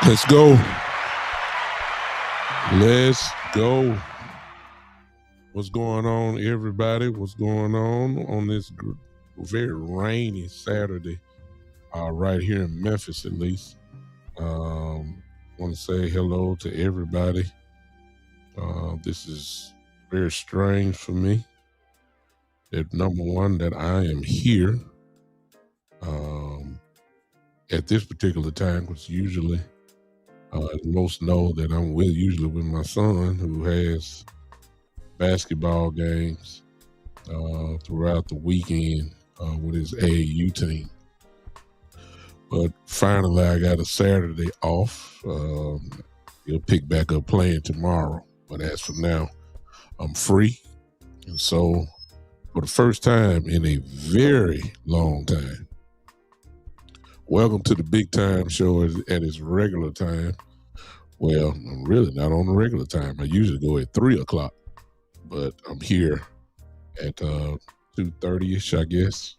Let's go. Let's go. What's going on, everybody? What's going on this very rainy Saturday right here in Memphis, at least? Want to say hello to everybody. This is very strange for me. That number one, that I am here at this particular time, because usually most know that I'm usually with my son, who has basketball games throughout the weekend with his AAU team. But finally, I got a Saturday off. He'll pick back up playing tomorrow. But as for now, I'm free. And so for the first time in a very long time, welcome to the Big Time Show at its regular time. Well, I'm really not on the regular time. I usually go at 3 o'clock, but I'm here at 2:30ish, I guess.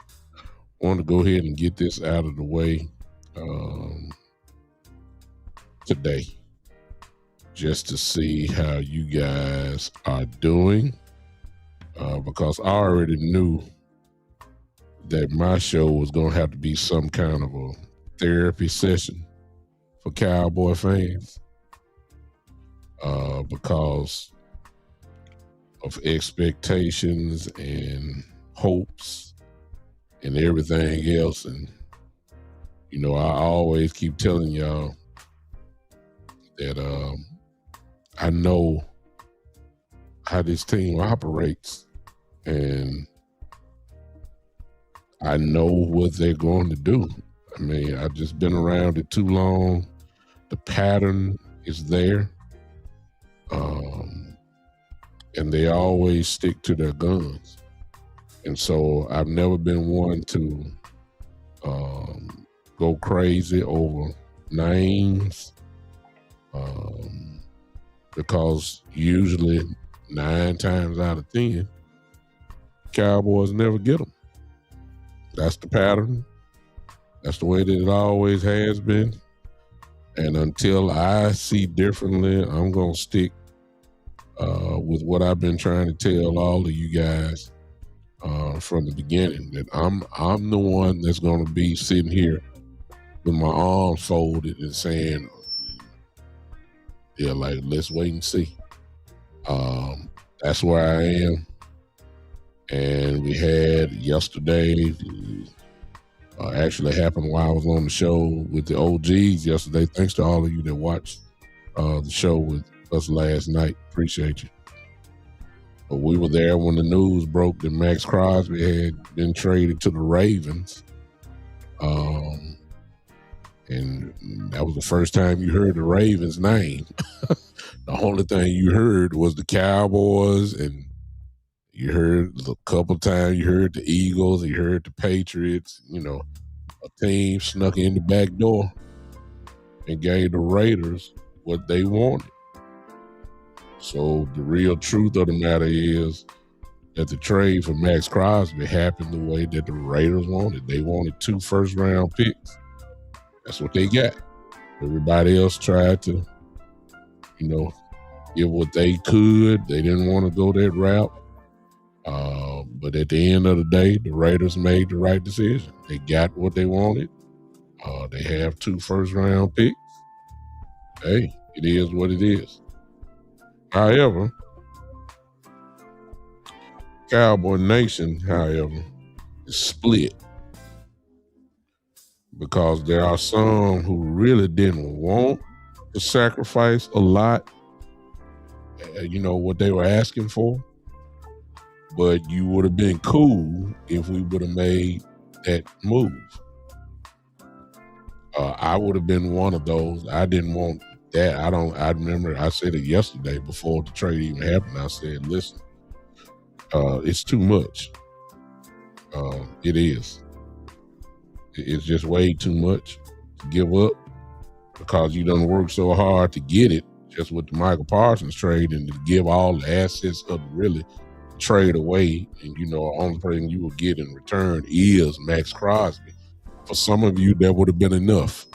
Want to go ahead and get this out of the way today, just to see how you guys are doing, because I already knew that my show was going to have to be some kind of a therapy session for Cowboy fans, because of expectations and hopes and everything else. And, you know, I always keep telling y'all that I know how this team operates, and I know what they're going to do. I mean, I've just been around it too long. The pattern is there. And they always stick to their guns. And so I've never been one to go crazy over names, because usually 9 times out of 10, Cowboys never get them. That's the pattern. That's the way that it always has been. And until I see differently, I'm going to stick with what I've been trying to tell all of you guys from the beginning, that I'm the one that's going to be sitting here with my arms folded and saying, yeah, like, let's wait and see. That's where I am. And we had yesterday, actually happened while I was on the show with the OGs yesterday. Thanks to all of you that watched the show with us last night. Appreciate you. But we were there when the news broke that Maxx Crosby had been traded to the Ravens. And that was the first time you heard the Ravens' name. The only thing you heard was the Cowboys, and you heard a couple times, you heard the Eagles, you heard the Patriots. You know, a team snuck in the back door and gave the Raiders what they wanted. So the real truth of the matter is that the trade for Maxx Crosby happened the way that the Raiders wanted. They wanted 2 first-round picks. That's what they got. Everybody else tried to, you know, give what they could. They didn't want to go that route. But at the end of the day, the Raiders made the right decision. They got what they wanted. They have 2 first-round picks. Hey, it is what it is. However, Cowboy Nation, however, is split, because there are some who really didn't want to sacrifice a lot, you know, what they were asking for. But you would have been cool if we would have made that move. I would have been one of those. I didn't want that. I remember I said it yesterday before the trade even happened. I said, listen, it's too much. It is. It's just way too much to give up, because you done worked so hard to get it, just with the Michael Parsons trade, and to give all the assets of really trade away. And, you know, the only person you will get in return is Maxx Crosby. For some of you, that would have been enough.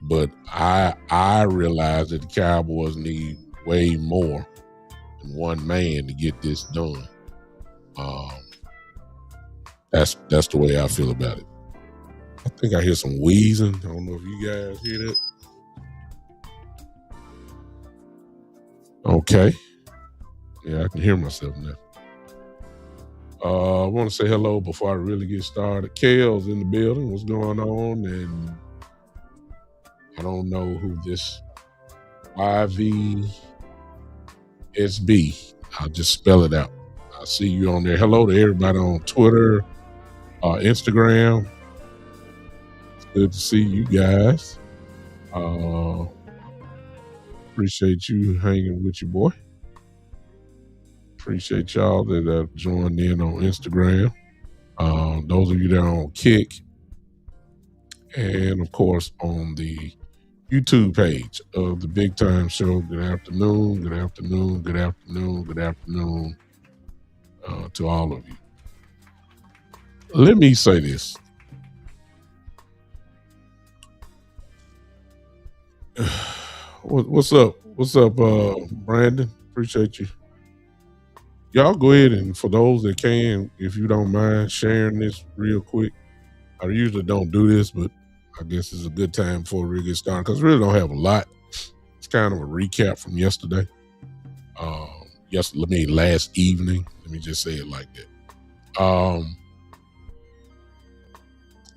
But I realize that the Cowboys need way more than one man to get this done. That's the way I feel about it. I think I hear some wheezing. I don't know if you guys hear that. Okay. Yeah, I can hear myself now. I want to say hello before I really get started. Kale's in the building. What's going on? And I don't know who this YVSB. I'll just spell it out. I see you on there. Hello to everybody on Twitter, Instagram. It's good to see you guys. Appreciate you hanging with your boy. Appreciate y'all that have joined in on Instagram. Those of you that are on Kick, and of course on the YouTube page of the Big Time Show. Good afternoon, good afternoon, good afternoon, good afternoon to all of you. Let me say this. What's up? What's up, Brandon? Appreciate you. Y'all go ahead and for those that can, if you don't mind sharing this real quick. I usually don't do this, but I guess it's a good time before we get started because we really don't have a lot. It's kind of a recap from yesterday. Last evening. Let me just say it like that.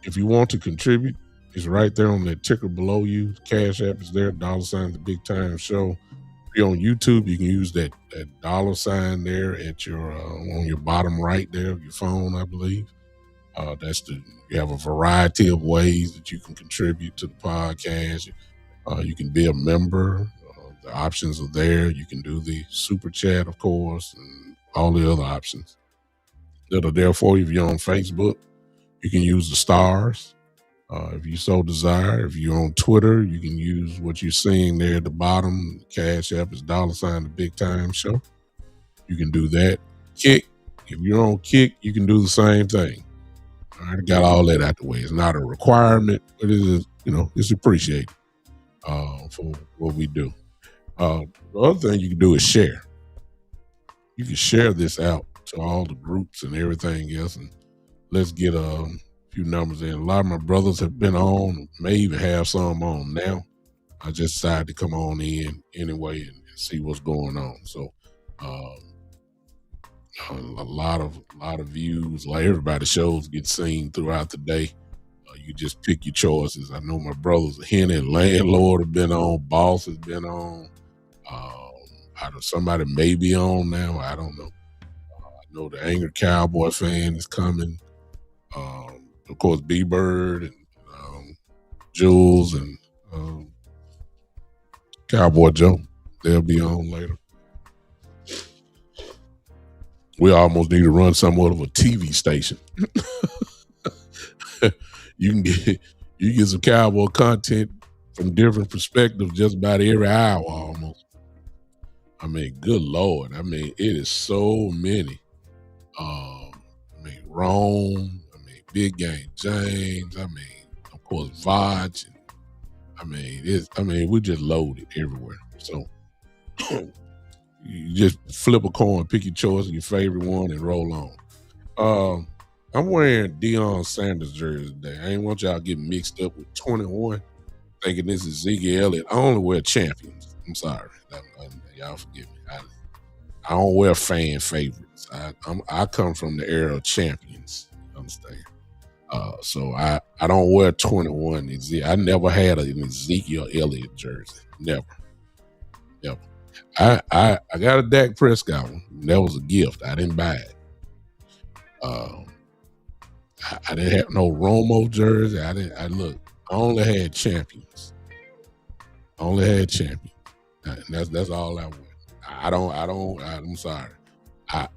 If you want to contribute, it's right there on that ticker below you. Cash App is there. $, the Big Time Show. If you're on YouTube, you can use that $sign there at your on your bottom right there of your phone, I believe. You have a variety of ways that you can contribute to the podcast. You can be a member. The options are there. You can do the super chat, of course, and all the other options that are there for you. If you're on Facebook, you can use the stars. If you so desire. If you're on Twitter, you can use what you're seeing there at the bottom. Cash App is $, the Big Time Show. You can do that. Kick. If you're on Kick, you can do the same thing. All right, I got all that out the way. It's not a requirement, but it is, it's appreciated for what we do. The other thing you can do is share. You can share this out to all the groups and everything else, and let's get a few numbers in. A lot of my brothers have been on, may even have some on now. I just decided to come on in anyway and see what's going on. So a lot of views, like everybody's shows get seen throughout the day. You just pick your choices. I know my brothers, Henny and Landlord, have been on. Boss has been on. Somebody may be on now. I don't know. I know the Angry Cowboy fan is coming. Of course, B-Bird and Jules and Cowboy Joe. They'll be on later. We almost need to run somewhat of a TV station. You can get some cowboy content from different perspectives just about every hour almost. I mean, good Lord. I mean, it is so many. Rome. Big Game James. Of course, Vaj. We just loaded everywhere. So you just flip a coin, pick your choice, your favorite one, and roll on. I'm wearing Deion Sanders jersey today. I ain't want y'all to get mixed up with 21, thinking this is Ziggy Elliott. I only wear champions. I'm sorry. Y'all forgive me. I don't wear fan favorites. I come from the era of champions. You understand? So I don't wear 21. I never had an Ezekiel Elliott jersey. Never. I got a Dak Prescott one. That was a gift. I didn't buy it. I didn't have no Romo jersey. I only had champions. And that's all I wear. I'm sorry. I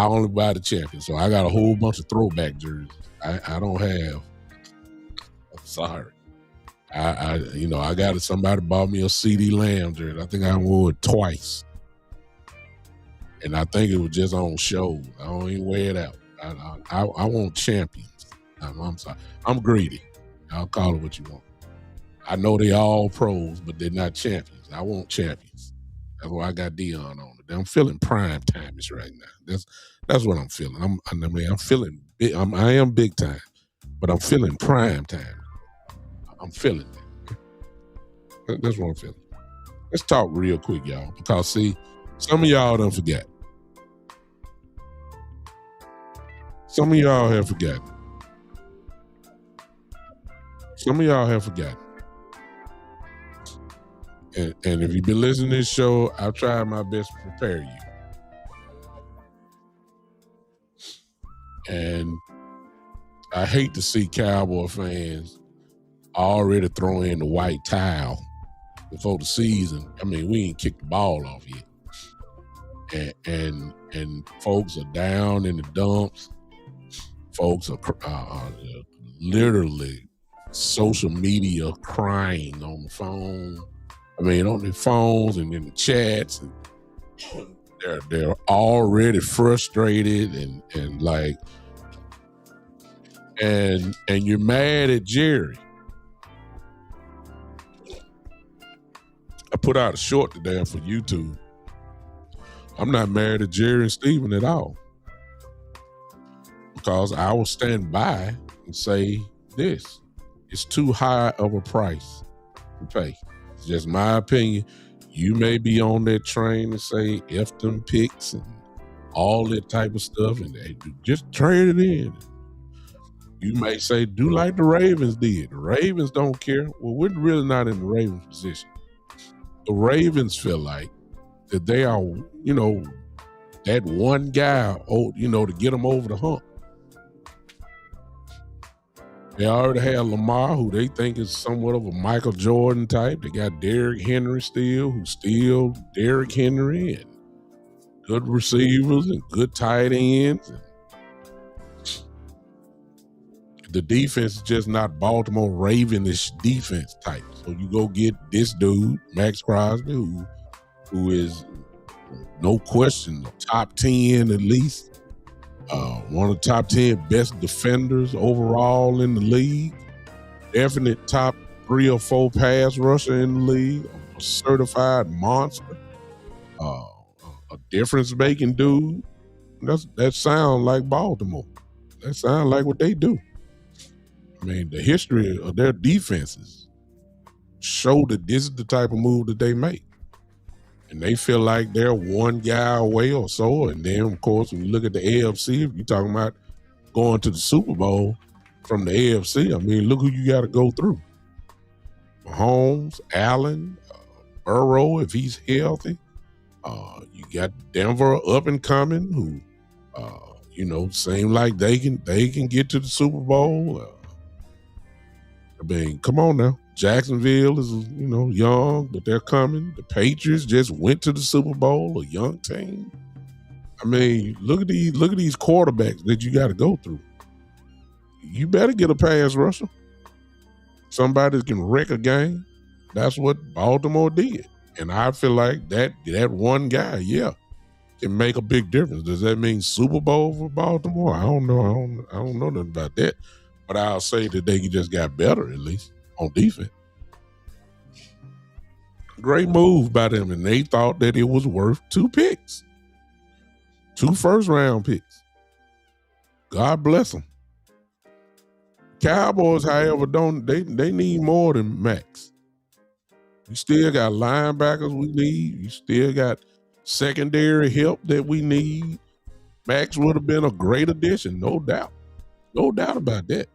only buy the champions. So I got a whole bunch of throwback jerseys. I don't have. I'm sorry. I got it. Somebody bought me a CD Lamb jersey. I think I wore it twice. And I think it was just on show. I don't even wear it out. I want champions. I'm sorry. I'm greedy. I'll call it what you want. I know they all pros, but they're not champions. I want champions. That's why I got Deion on it. I'm feeling prime time-ish right now. That's what I'm feeling. I'm feeling big. I am big time, but I'm feeling prime time. I'm feeling that. That's what I'm feeling. Let's talk real quick, y'all, because see, some of y'all done forgot. Some of y'all have forgotten. And if you've been listening to this show, I've tried my best to prepare you. And I hate to see Cowboy fans already throw in the white towel before the season. I mean, we ain't kicked the ball off yet, and folks are down in the dumps. Folks are literally social media crying on the phone. I mean, on their phones and in the chats, and they're already frustrated and like, and you're mad at Jerry. I put out a short today for YouTube. I'm not mad at Jerry and Steven at all, because I will stand by and say this: it's too high of a price to pay. It's just my opinion. You may be on that train and say F them picks and all that type of stuff, and they just trade it in. You may say, do like the Ravens did. The Ravens don't care. Well, we're really not in the Ravens position. The Ravens feel like that they are, that one guy, to get them over the hump. They already have Lamar, who they think is somewhat of a Michael Jordan type. They got Derrick Henry still, who's still Derrick Henry, and good receivers and good tight ends. And the defense is just not Baltimore Ravenish defense type. So you go get this dude, Maxx Crosby, who is no question top 10 at least. One of the top 10 best defenders overall in the league. Definite top 3 or 4 pass rusher in the league. A certified monster. A difference-making dude. That sounds like Baltimore. That sounds like what they do. I mean, the history of their defenses show that this is the type of move that they make. And they feel like they're one guy away or so. And then, of course, when you look at the AFC, if you're talking about going to the Super Bowl from the AFC, I mean, look who you got to go through. Mahomes, Allen, Burrow, if he's healthy. You got Denver up and coming, who, seem like they can get to the Super Bowl. I mean, come on now. Jacksonville is, young, but they're coming. The Patriots just went to the Super Bowl, a young team. I mean, look at these quarterbacks that you got to go through. You better get a pass rusher. Somebody that can wreck a game. That's what Baltimore did. And I feel like that one guy, can make a big difference. Does that mean Super Bowl for Baltimore? I don't know. I don't know nothing about that. But I'll say that they just got better, at least, on defense. Great move by them, and they thought that it was worth 2 picks. 2 first-round picks. God bless them. Cowboys, however, they need more than Maxx. You still got linebackers we need. You still got secondary help that we need. Maxx would have been a great addition, no doubt. No doubt about that.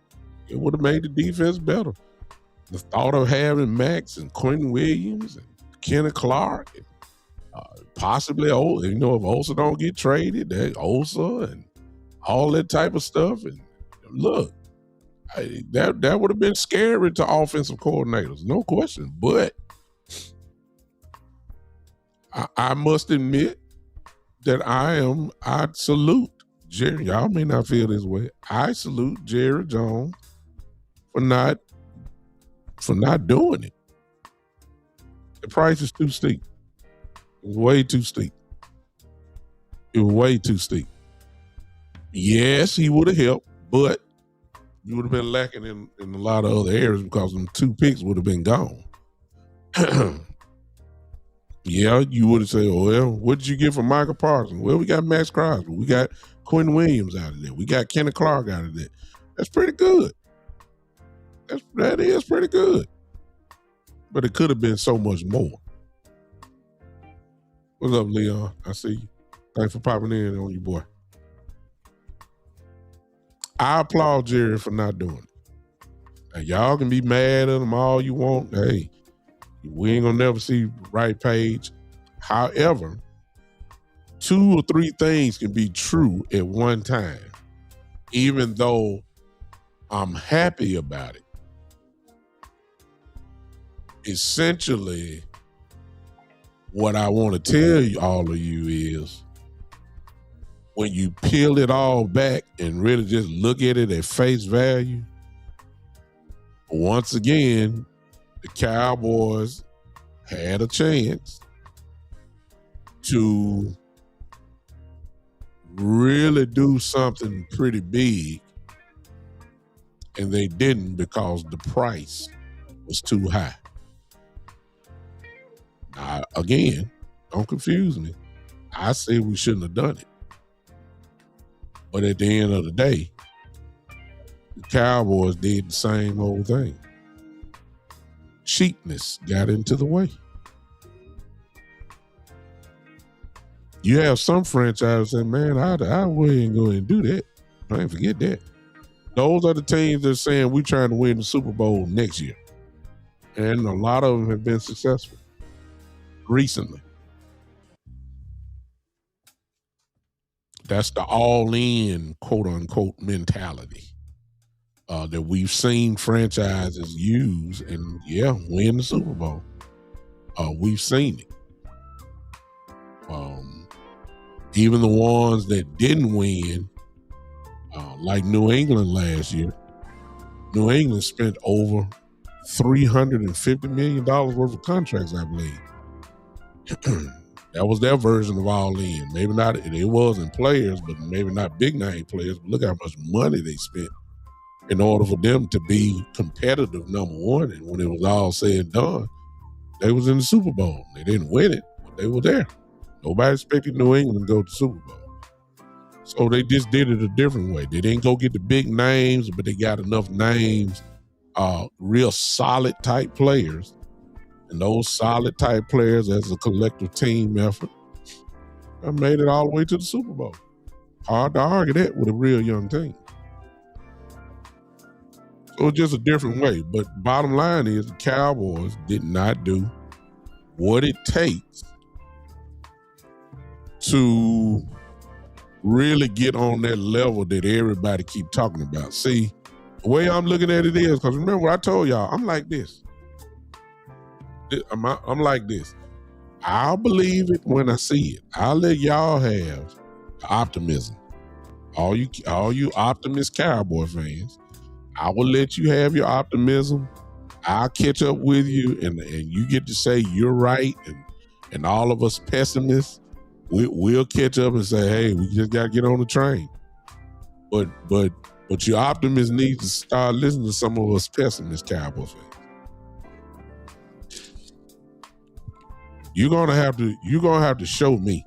It would have made the defense better. The thought of having Maxx and Quentin Williams and Kenny Clark and possibly, if Osa don't get traded, that Osa and all that type of stuff. And look, that would have been scary to offensive coordinators, no question. But I must admit that I salute Jerry. Y'all may not feel this way. I salute Jerry Jones for not doing it. The price is too steep. It was way too steep. Yes, he would have helped, but you would have been lacking in a lot of other areas because them 2 picks would have been gone. Yeah, you would have said, well, what did you get from Michael Parsons? Well, we got Maxx Crosby. We got Quentin Williams out of there. We got Kenny Clark out of there. That's pretty good. That is pretty good. But it could have been so much more. What's up, Leon? I see you. Thanks for popping in on you, boy. I applaud Jerry for not doing it. Now, y'all can be mad at him all you want. Hey, we ain't gonna never see right page. However, 2 or 3 things can be true at one time, even though I'm happy about it. Essentially, What I want to tell you, all of you, is when you peel it all back and really just look at it at face value, once again, the Cowboys had a chance to really do something pretty big, and they didn't because the price was too high. Now, again, don't confuse me. I say we shouldn't have done it. But at the end of the day, the Cowboys did the same old thing. Cheapness got into the way. You have some franchises saying, man, I wouldn't go and do that. I ain't forget that. Those are the teams that are saying we're trying to win the Super Bowl next year. And a lot of them have been successful recently. That's the all-in, quote-unquote, mentality that we've seen franchises use and, win the Super Bowl. We've seen it. Even the ones that didn't win, like New England last year, New England spent over $350 million worth of contracts, I believe. That was their version of all in. Maybe not, it wasn't players, but maybe not big name players. But look how much money they spent in order for them to be competitive, number one. And when it was all said and done, they was in the Super Bowl. They didn't win it, but they were there. Nobody expected New England to go to the Super Bowl. So they just did it a different way. They didn't go get the big names, but they got enough names, real solid type players. And those solid type players as a collective team effort made it all the way to the Super Bowl. Hard to argue that with a real young team. So it's just a different way. But bottom line is the Cowboys did not do what it takes to really get on that level that everybody keep talking about. See, the way I'm looking at it is, because remember what I told y'all, I'm like this. I'm like this. I'll believe it when I see it. I'll let y'all have the optimism. All you optimist Cowboy fans, I will let you have your optimism. I'll catch up with you, and you get to say you're right, and all of us pessimists, we'll catch up and say, hey, we just got to get on the train. But your optimists need to start listening to some of us pessimist Cowboy fans. You're gonna have to show me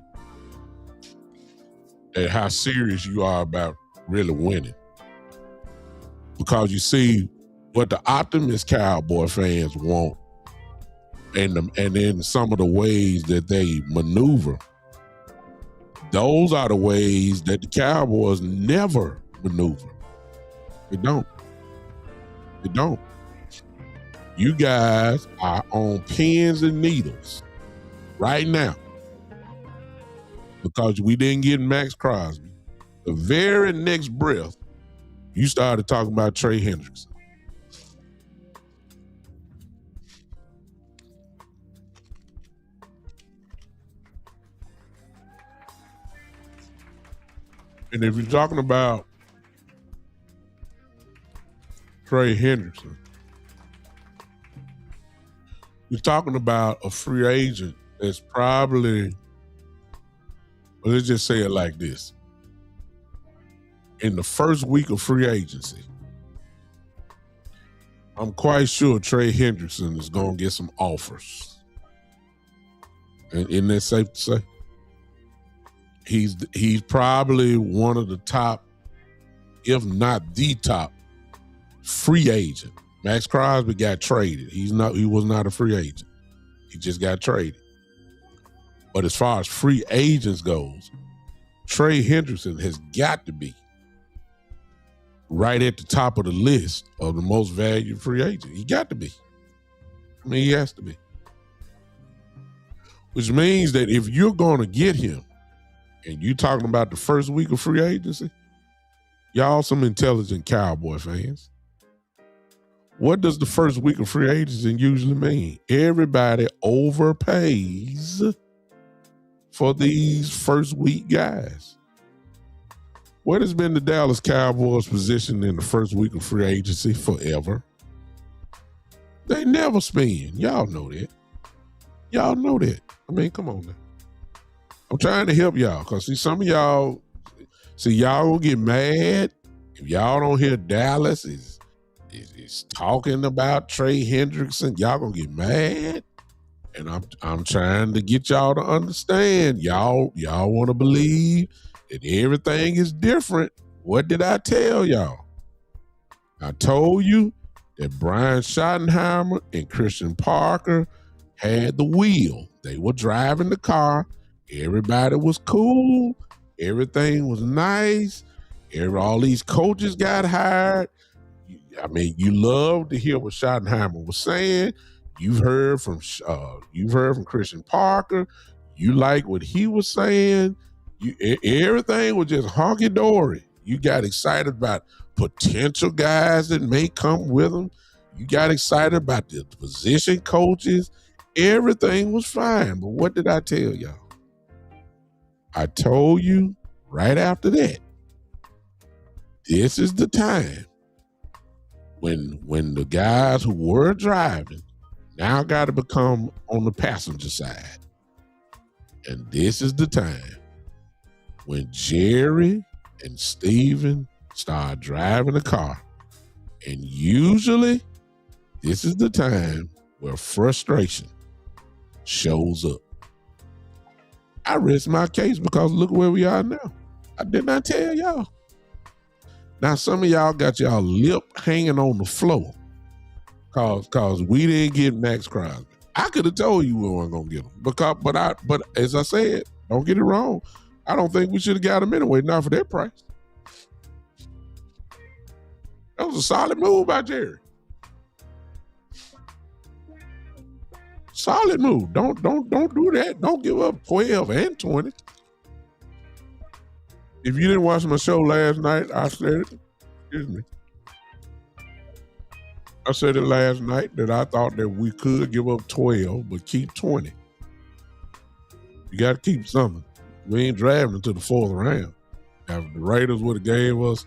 that how serious you are about really winning. Because you see what the optimist Cowboy fans want, and then some of the ways that they maneuver, those are the ways that the Cowboys never maneuver. They don't. You guys are on pins and needles right now because we didn't get Maxx Crosby. The very next breath, you started talking about Trey Hendrickson. And if you're talking about Trey Hendrickson, you're talking about a free agent that's probably, well, let's just say it like this. In the first week of free agency, I'm quite sure Trey Hendrickson is going to get some offers. And isn't that safe to say? He's probably one of the top, if not the top, free agent. Maxx Crosby got traded. He was not a free agent. He just got traded. But as far as free agents goes, Trey Hendrickson has got to be right at the top of the list of the most valued free agent. He got to be. I mean, he has to be. Which means that if you're going to get him, and you talking about the first week of free agency, y'all some intelligent Cowboy fans. What does the first week of free agency usually mean? Everybody overpays for these first week guys. What has been the Dallas Cowboys' position in the first week of free agency forever? They never spend. Y'all know that. Y'all know that. I mean, come on now. I'm trying to help y'all because see, some of y'all, y'all gonna get mad if y'all don't hear Dallas is talking about Trey Hendrickson. Y'all gonna get mad, and I'm trying to get y'all to understand. Y'all want to believe that everything is different. What did I tell y'all? I told you that Brian Schottenheimer and Christian Parker had the wheel. They were driving the car. Everybody was cool. Everything was nice. All these coaches got hired. I mean, you love to hear what Schottenheimer was saying. You've heard from Christian Parker. You like what he was saying. Everything was just honky dory. You got excited about potential guys that may come with them. You got excited about the position coaches. Everything was fine. But what did I tell y'all? I told you right after that, this is the time when the guys who were driving now got to become on the passenger side. And this is the time when Jerry and Steven start driving the car. And usually this is the time where frustration shows up. I rest my case because look where we are now. I did not tell y'all. Now some of y'all got y'all lip hanging on the floor cause we didn't get Maxx Crosby. I could have told you we weren't gonna get him but as I said, don't get it wrong. I don't think we should have got him anyway, not for that price. That was a solid move by Jerry. Solid move. Don't do that. Don't give up 12 and 20. If you didn't watch my show last night, I said it. Excuse me. I said it last night that I thought that we could give up 12, but keep 20. You got to keep something. We ain't driving until the fourth round. Now, if the Raiders would have gave us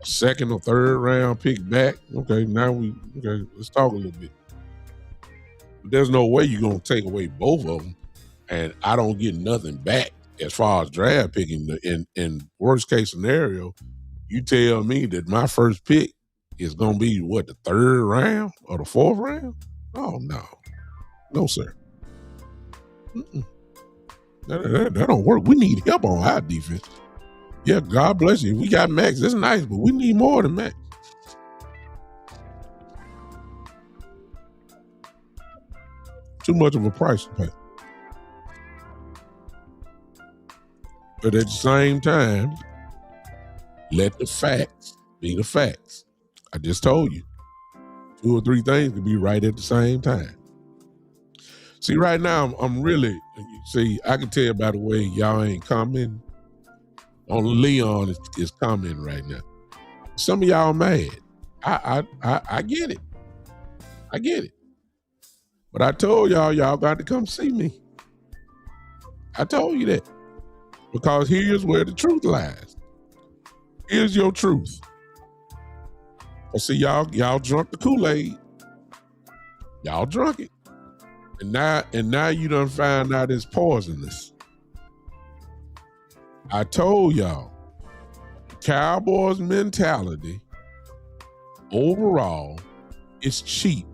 a second or third round pick back, okay, let's talk a little bit. But there's no way you're going to take away both of them, and I don't get nothing back as far as draft picking. In worst case scenario, you tell me that my first pick is going to be, what, the third round or the fourth round? Oh, no. No, sir. That don't work. We need help on our defense. Yeah, God bless you. We got Maxx. That's nice, but we need more than Maxx. Too much of a price to pay. But at the same time, let the facts be the facts. I just told you. 2 or 3 things could be right at the same time. See, right now, I can tell by the way y'all ain't coming. Only Leon is commenting right now. Some of y'all mad. I get it. I get it. But I told y'all got to come see me. I told you that. Because here's where the truth lies. Here's your truth. I see y'all drunk the Kool-Aid. Y'all drunk it. And now you done find out it's poisonous. I told y'all, Cowboys mentality overall is cheap.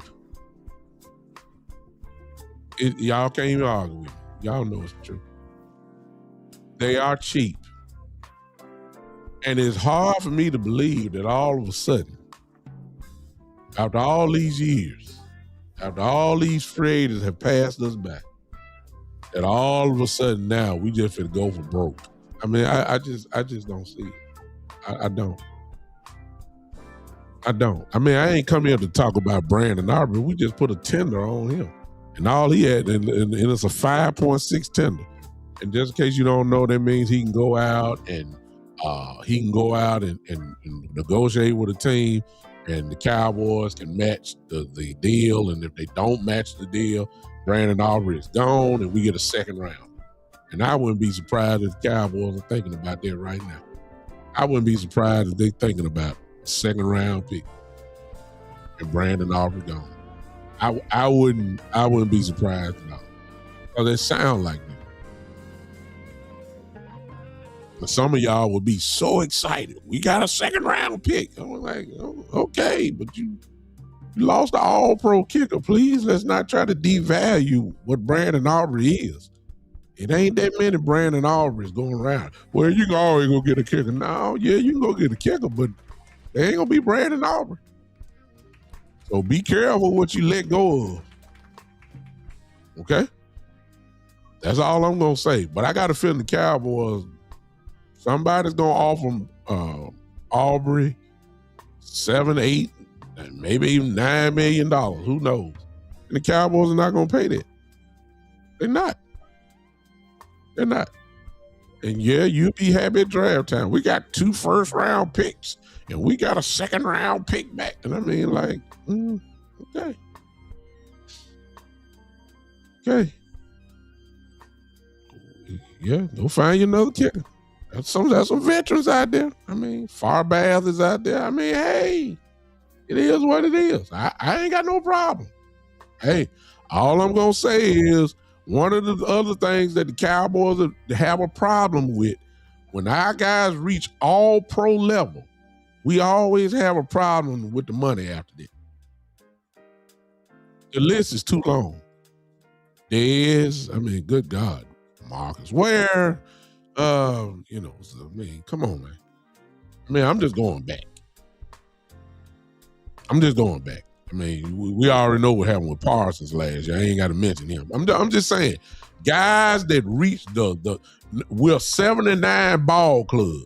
Y'all can't even argue with me. Y'all know it's true. They are cheap. And it's hard for me to believe that all of a sudden, after all these years, after all these free agents have passed us by, that all of a sudden now we just finna go for broke. I mean, I just don't see it. I don't. I mean, I ain't come here to talk about Brandon Aubrey. We just put a tender on him. And all he had, and it's a 5.6 tender. And just in case you don't know, that means he can go out and negotiate with a team and the Cowboys can match the deal. And if they don't match the deal, Brandon Aubrey is gone, and we get a second round. And I wouldn't be surprised if the Cowboys are thinking about that right now. I wouldn't be surprised if they're thinking about a second round pick and Brandon Aubrey gone. I wouldn't be surprised at all. Because they sound like that. But some of y'all would be so excited. We got a second round pick. I'm like, oh, okay, but you lost the all-pro kicker. Please, let's not try to devalue what Brandon Aubrey is. It ain't that many Brandon Aubreys going around. Well, you can always go get a kicker. No, yeah, you can go get a kicker, but they ain't going to be Brandon Aubrey. So be careful what you let go of. Okay? That's all I'm going to say. But I got a feeling the Cowboys, somebody's going to offer Aubrey $7, $8, maybe even $9 million. Who knows? And the Cowboys are not going to pay that. They're not. They're not. And yeah, you'll be happy at draft time. We got 2 first-round picks, and we got a second-round pick back. And I mean, like, okay. Okay. Yeah, go find you another kicker. There's some veterans out there. I mean, Farbath is out there. I mean, hey, it is what it is. I ain't got no problem. Hey, all I'm going to say is, one of the other things that the Cowboys have a problem with, when our guys reach all pro level, we always have a problem with the money after that. The list is too long. Good God, Marcus Ware, come on, man. I'm just going back. I mean, we already know what happened with Parsons last year. I ain't got to mention him. I'm just saying, guys that reached we're 79 ball club.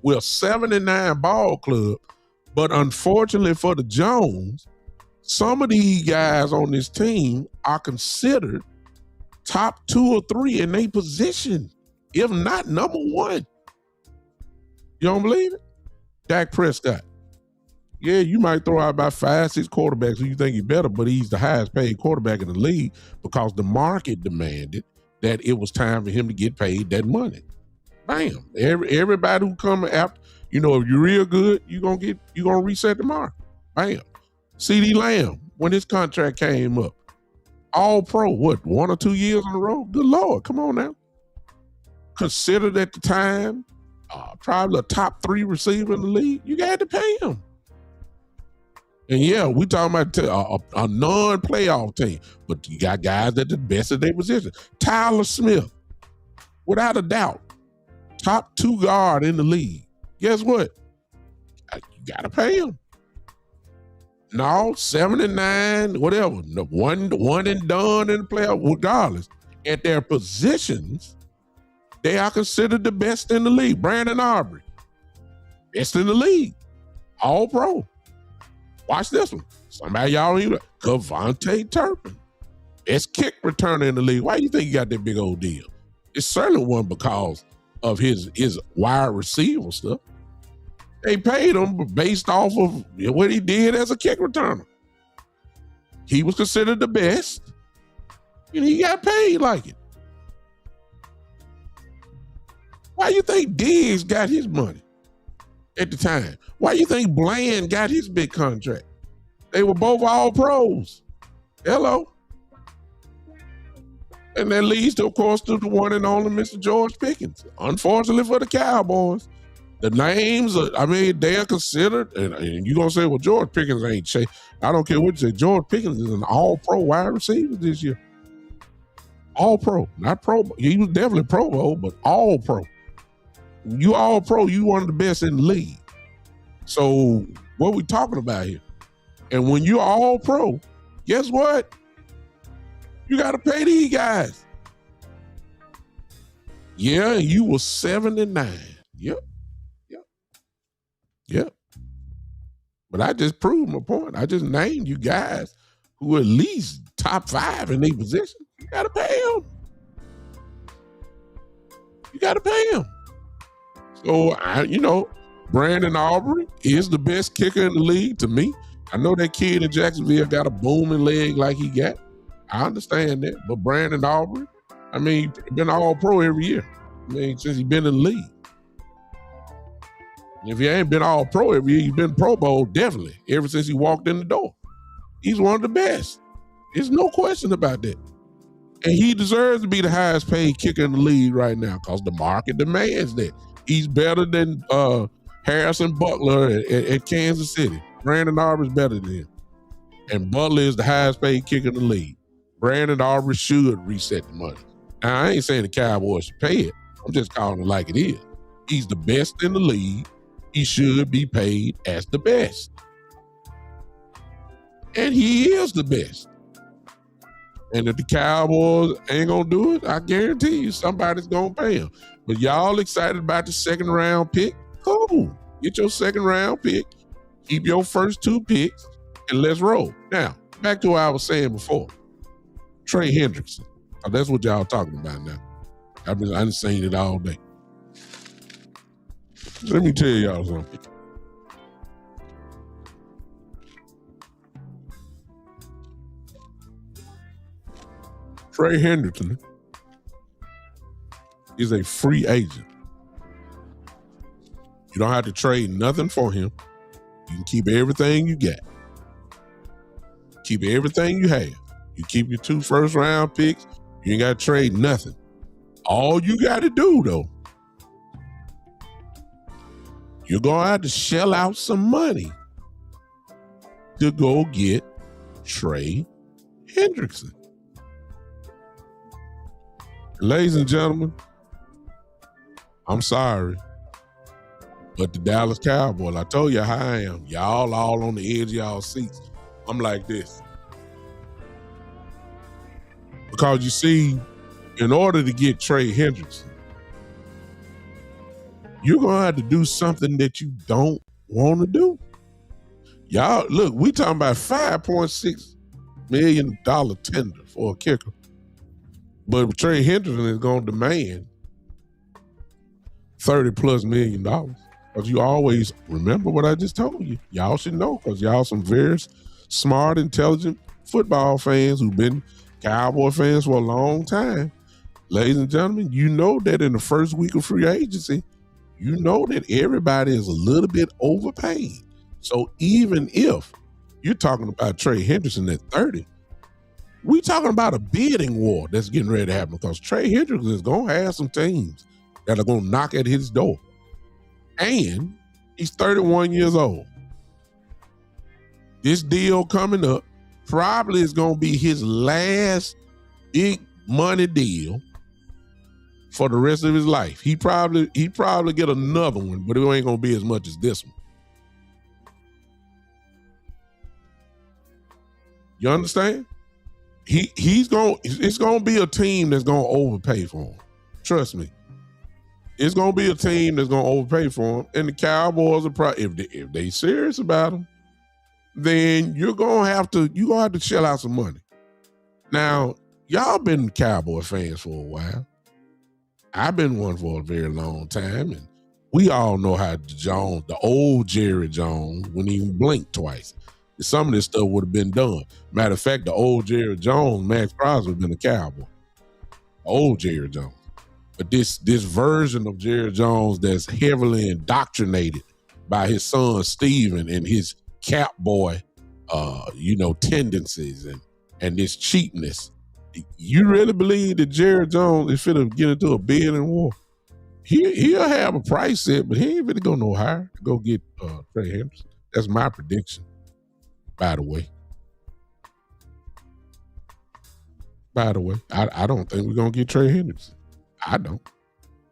We're 79 ball club, but unfortunately for the Jones, some of these guys on this team are considered top 2 or 3 in their position, if not number 1. You don't believe it? Dak Prescott. Yeah, you might throw out about 5, 6 quarterbacks who you think he's better, but he's the highest paid quarterback in the league because the market demanded that it was time for him to get paid that money. Bam. Everybody who come after, if you're real good, you're gonna reset the market. Bam. CD Lamb, when his contract came up, all pro, 1 or 2 years in a row? Good Lord, come on now. Considered at the time, probably a top 3 receiver in the league. You got to pay him. And yeah, we talking about a non-playoff team, but you got guys at the best of their position. Tyler Smith, without a doubt, top 2 guard in the league. Guess what? You got to pay him. No, 79, whatever, one and done in the playoff, regardless. At their positions, they are considered the best in the league. Brandon Aubrey, best in the league, all pro. Watch this one. Somebody y'all don't even know. Kevontae Turpin, best kick returner in the league. Why do you think he got that big old deal? It certainly wasn't because of his wide receiver stuff. They paid him based off of what he did as a kick returner. He was considered the best, and he got paid like it. Why you think Diggs got his money at the time? Why you think Bland got his big contract? They were both all pros. Hello. And that leads to, of course, to the one and only Mr. George Pickens. Unfortunately for the Cowboys, the names, they are considered, and you're going to say, well, George Pickens ain't shit. I don't care what you say. George Pickens is an all-pro wide receiver this year. All pro, not pro. He was definitely Pro Bowl, but all pro. You all pro, you one of the best in the league. So what we talking about here? And when you're all pro, guess what? You got to pay these guys. Yeah, you were 79. Yep. But I just proved my point. I just named you guys who are at least top 5 in their position. You got to pay them. So, Brandon Aubrey is the best kicker in the league to me. I know that kid in Jacksonville got a booming leg like he got. I understand that. But Brandon Aubrey, I mean, been all pro every year. I mean, since he's been in the league. If he ain't been all pro every year, he's been Pro Bowl definitely ever since he walked in the door. He's one of the best. There's no question about that. And he deserves to be the highest paid kicker in the league right now because the market demands that. He's better than Harrison Butler at Kansas City. Brandon Aubrey is better than him. And Butler is the highest paid kicker in the league. Brandon Aubrey should reset the money. Now, I ain't saying the Cowboys should pay it. I'm just calling it like it is. He's the best in the league. He should be paid as the best. And he is the best. And if the Cowboys ain't going to do it, I guarantee you somebody's going to pay him. But y'all excited about the second round pick? Cool. Get your second round pick. Keep your first 2 picks, and let's roll. Now, back to what I was saying before. Trey Hendrickson. That's what y'all talking about now. I've been saying it all day. Let me tell y'all something. Trey Hendrickson is a free agent. You don't have to trade nothing for him. You can keep everything you got. Keep everything you have. You keep your 2 first round picks. You ain't got to trade nothing. All you got to do, though, you're going to have to shell out some money to go get Trey Hendrickson. Ladies and gentlemen, I'm sorry, but the Dallas Cowboys, I told you how I am. Y'all all on the edge of y'all seats. I'm like this. Because you see, in order to get Trey Hendrickson, you're going to have to do something that you don't want to do. Y'all, look, we talking about $5.6 million tender for a kicker. But Trey Hendrickson is going to demand $30+ million. Because you always remember what I just told you. Y'all should know because y'all some very smart, intelligent football fans who've been Cowboy fans for a long time. Ladies and gentlemen, you know that in the first week of free agency, you know that everybody is a little bit overpaid. So even if you're talking about Trey Hendrickson at 30, we talking about a bidding war that's getting ready to happen because Trey Hendrickson is going to have some teams that are going to knock at his door. And he's 31 years old. This deal coming up probably is going to be his last big money deal for the rest of his life. He probably get another one, but it ain't going to be as much as this one. You understand? It's going to be a team that's going to overpay for him. Trust me. It's going to be a team that's going to overpay for him. And the Cowboys are probably, if they serious about him, then you're going to have to shell out some money. Now, y'all been Cowboy fans for a while. I've been one for a very long time. And we all know how the old Jerry Jones wouldn't even blink twice. Some of this stuff would have been done. Matter of fact, the old Jerry Jones, Maxx Crosby, been a Cowboy. Old Jerry Jones. But this version of Jerry Jones that's heavily indoctrinated by his son Steven and his cap boy, tendencies and this cheapness. You really believe that Jerry Jones is finna get into a bidding war? He'll have a price set, but he ain't really go no higher to go get Trey Hendrickson. That's my prediction. By the way, I don't think we're going to get Trey Hendrickson. I don't.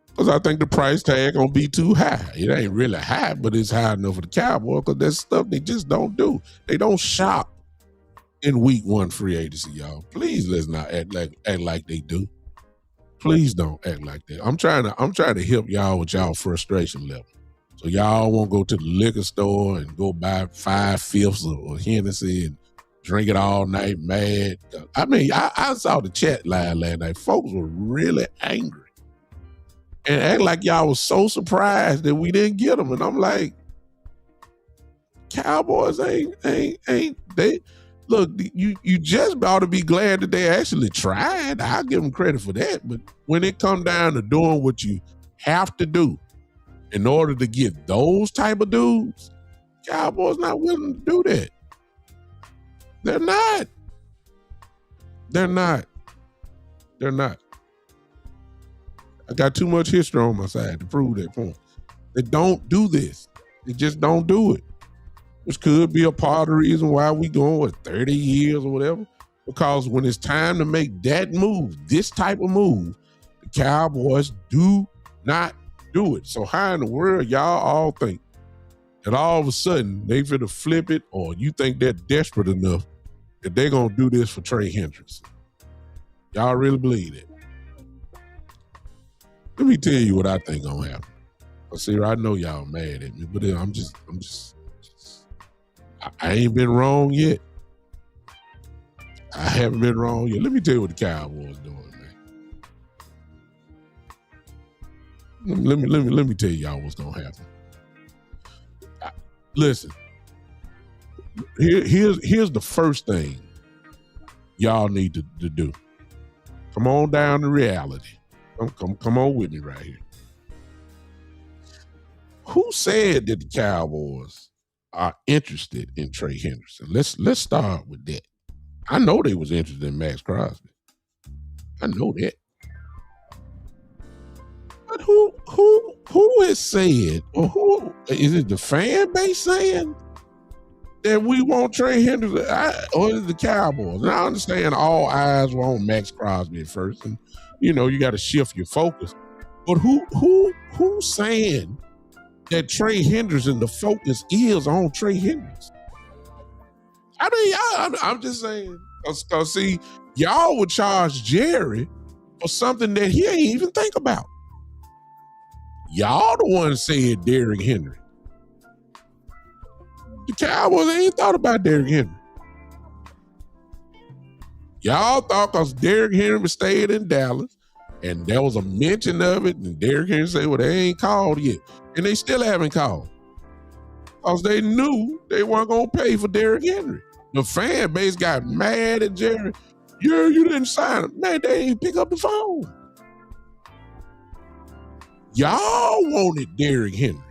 Because I think the price tag going to be too high. It ain't really high, but it's high enough for the Cowboys because that's stuff they just don't do. They don't shop in week 1 free agency, y'all. Please let's not act like they do. Please don't act like that. I'm trying to help y'all with y'all frustration level. So y'all won't go to the liquor store and go buy 5/5 of Hennessy and drink it all night mad. I mean, I saw the chat line last night. Folks were really angry. and act like y'all was so surprised that we didn't get them. And I'm like, Cowboys ain't they look, you just ought to be glad that they actually tried. I'll give them credit for that. But when it come down to doing what you have to do in order to get those type of dudes, Cowboys not willing to do that. They're not. They're not. They're not. I got too much history on my side to prove that point. They don't do this. They just don't do it. Which could be a part of the reason why we going with 30 years or whatever. Because when it's time to make that move, this type of move, the Cowboys do not do it. So how in the world y'all all think that all of a sudden they finna flip it, or you think they're desperate enough that they're gonna do this for Trey Hendrickson? Y'all really believe it? Let me tell you what I think gonna happen. See, I know y'all mad at me, but I ain't been wrong yet. I haven't been wrong yet. Let me tell you what the Cowboys doing, man. Let me tell y'all what's gonna happen. Listen, here's the first thing y'all need to do. Come on down to reality. Come on with me right here. Who said that the Cowboys are interested in Trey Hendrickson? Let's start with that. I know they was interested in Maxx Crosby. I know that. But who has said, or who is it, the fan base saying that we want Trey Hendrickson, or is it the Cowboys? And I understand all eyes were on Maxx Crosby at first, and you got to shift your focus. But who's saying that Trey Hendrickson, the focus is on Trey Hendrickson? I mean, I'm just saying, because see, y'all would charge Jerry for something that he ain't even think about. Y'all the one said Derrick Henry. The Cowboys ain't thought about Derrick Henry. Y'all thought because Derrick Henry stayed in Dallas, and there was a mention of it, and Derrick Henry said, well, they ain't called yet. And they still haven't called. Because they knew they weren't going to pay for Derrick Henry. The fan base got mad at Jerry. You didn't sign him. Man, they ain't pick up the phone. Y'all wanted Derrick Henry.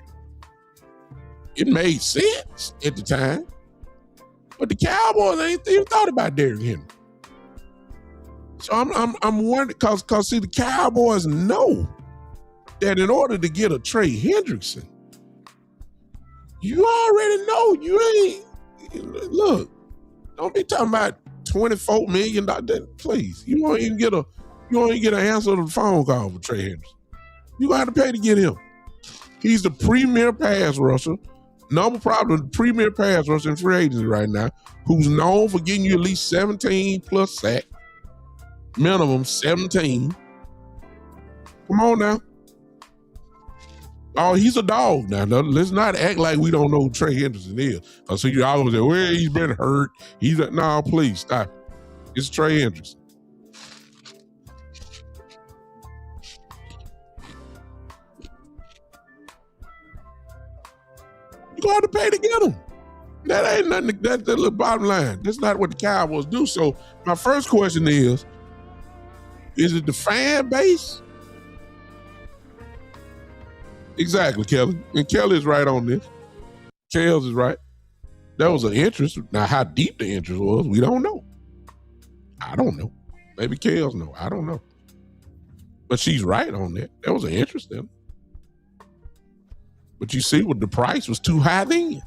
It made sense at the time. But the Cowboys ain't even thought about Derrick Henry. So I'm wondering, because see, the Cowboys know that in order to get a Trey Hendrickson, you already know you ain't, look, don't be talking about $24 million. Please, you won't even get an answer to the phone call for Trey Hendrickson. You gonna have to pay to get him. He's the premier pass rusher, probably the premier pass rusher in free agency right now, who's known for getting you at least 17 plus sacks, minimum 17. Come on now. Oh, he's a dog now. Let's not act like we don't know who Trey Hendrickson is. So you always say, well, he's been hurt. No, please stop. It's Trey Hendrickson. You gonna have to pay to get him. That ain't nothing. That's the bottom line. That's not what the Cowboys do. So my first question is it the fan base? Exactly, Kelly. And Kelly is right on this. Kels is right. There was an interest. Now, how deep the interest was, we don't know. I don't know. Maybe Kels know. I don't know. But she's right on that. There was an interest in it. But you see, what the price was too high then.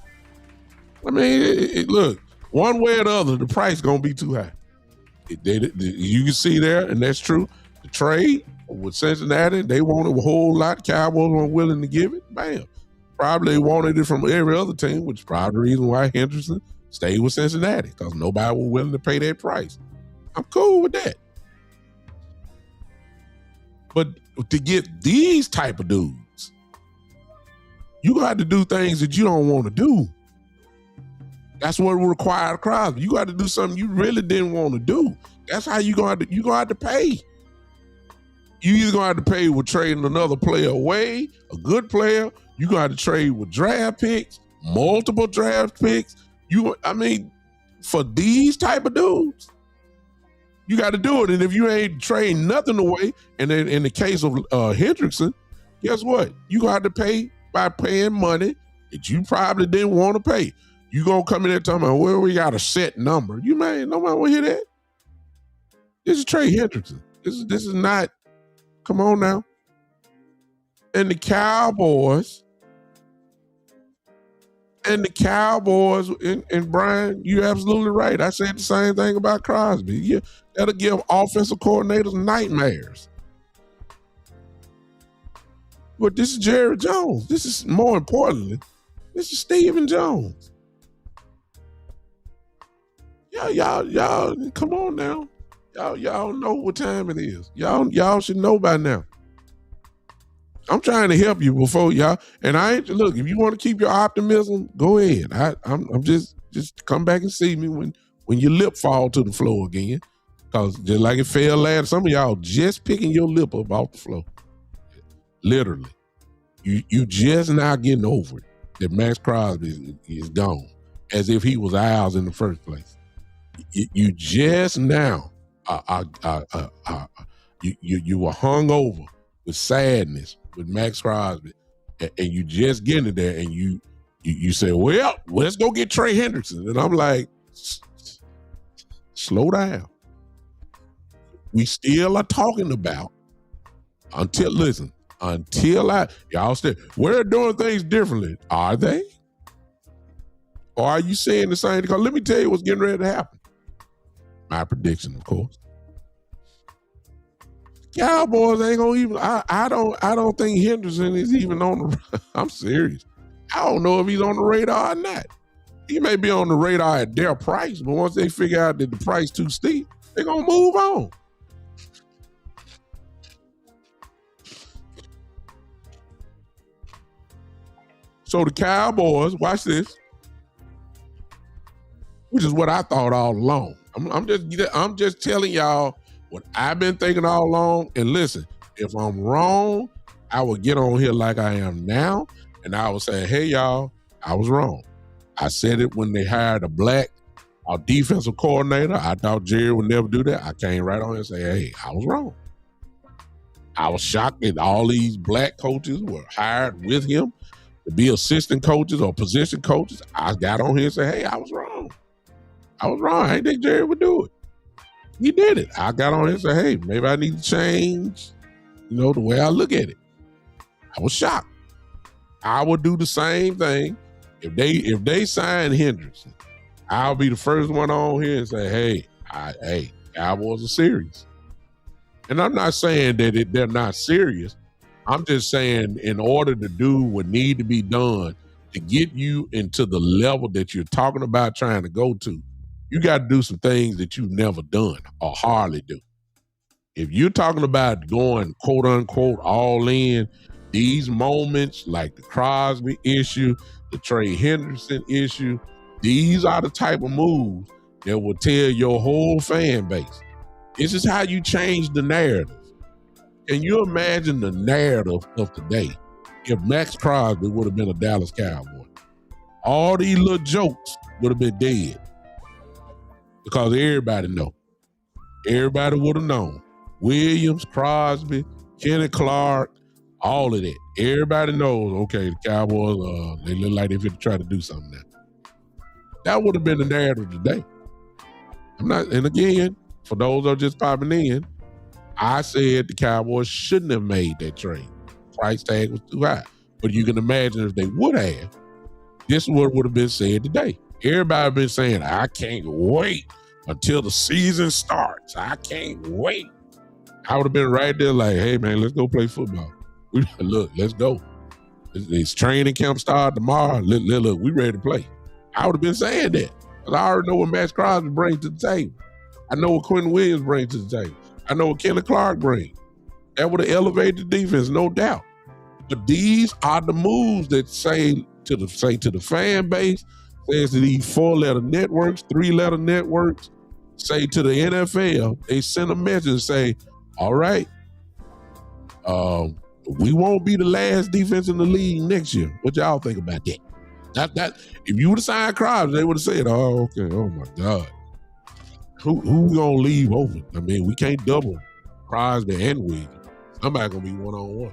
I mean, look, one way or the other, the price going to be too high. You can see there, and that's true. The trade with Cincinnati, they wanted a whole lot. Cowboys weren't willing to give it. Bam. Probably wanted it from every other team, which is probably the reason why Hendrickson stayed with Cincinnati, because nobody was willing to pay that price. I'm cool with that. But to get these type of dudes, you got to do things that you don't want to do. That's what required Crosby. You got to do something you really didn't want to do. That's how you gonna have to pay. You either gonna have to pay with trading another player away, a good player. You gonna have to trade with draft picks, multiple draft picks. For these type of dudes, you got to do it. And if you ain't trading nothing away, and then in the case of Hendrickson, guess what? You gonna have to pay by paying money that you probably didn't want to pay. You gonna come in there talking about, well, we got a set number. Nobody will hear that. This is Trey Hendrickson. This is not. Come on now. And the Cowboys, and Brian, you're absolutely right. I said the same thing about Crosby. Yeah, that'll give offensive coordinators nightmares. But this is Jerry Jones. This is, more importantly, this is Stephen Jones. Y'all, come on now. Y'all know what time it is. Y'all should know by now. I'm trying to help you before y'all. And look, if you want to keep your optimism, go ahead. I'm just come back and see me when your lip fall to the floor again. Because just like it fell last, some of y'all just picking your lip up off the floor. Literally. You just now getting over it that Maxx Crosby is gone. As if he was ours in the first place. You just now you were hung over with sadness with Maxx Crosby, and you just getting it there, and you say, well, let's go get Trey Hendrickson. And I'm like, slow down. We still are talking about y'all still, we're doing things differently. Are they? Or are you saying the same? Because let me tell you what's getting ready to happen. My prediction, of course. Cowboys ain't gonna even. I don't think Henderson is even on the. I'm serious. I don't know if he's on the radar or not. He may be on the radar at their price, but once they figure out that the price too steep, they're gonna move on. So the Cowboys, watch this, which is what I thought all along. I'm just telling y'all what I've been thinking all along. And listen, if I'm wrong, I will get on here like I am now, and I will say, hey, y'all, I was wrong. I said it when they hired our defensive coordinator. I thought Jerry would never do that. I came right on here and say, hey, I was wrong. I was shocked that all these black coaches were hired with him to be assistant coaches or position coaches. I got on here and said, hey, I was wrong. I didn't think Jerry would do it. He did it. I got on here and said, hey, maybe I need to change, the way I look at it. I was shocked. I would do the same thing. If they sign Hendrickson, I'll be the first one on here and say, hey, Cowboys are serious. And I'm not saying that they're not serious. I'm just saying in order to do what need to be done to get you into the level that you're talking about trying to go to, you got to do some things that you've never done or hardly do. If you're talking about going, quote unquote, all in, these moments like the Crosby issue, the Trey Hendrickson issue, these are the type of moves that will tell your whole fan base. This is how you change the narrative. Can you imagine the narrative of today if Maxx Crosby would have been a Dallas Cowboy? All these little jokes would have been dead. Because everybody know. Everybody would have known. Williams, Crosby, Kenny Clark, all of that. Everybody knows, okay, the Cowboys, they look like they're going to try to do something now. That would have been the narrative today. And again, for those that are just popping in, I said the Cowboys shouldn't have made that trade. Price tag was too high. But you can imagine if they would have, this is what would have been said today. Everybody been saying, I can't wait until the season starts. I can't wait. I would have been right there like, hey, man, let's go play football. Look, let's go. It's training camp start tomorrow. Look, we ready to play. I would have been saying that. Because I already know what Maxx Crosby brings to the table. I know what Quentin Williams brings to the table. I know what Kenny Clark brings. That would have elevated the defense, no doubt. But these are the moves that say to the fan base, says to these 4-letter networks, 3-letter networks, say to the NFL, they send a message and say, all right, We won't be the last defense in the league next year. What y'all think about that? That if you would have signed Crosby, they would have said, "Oh, okay. Oh my God, who we gonna leave open? I mean, we can't double Crosby and Williams. Somebody gonna be 1-on-1."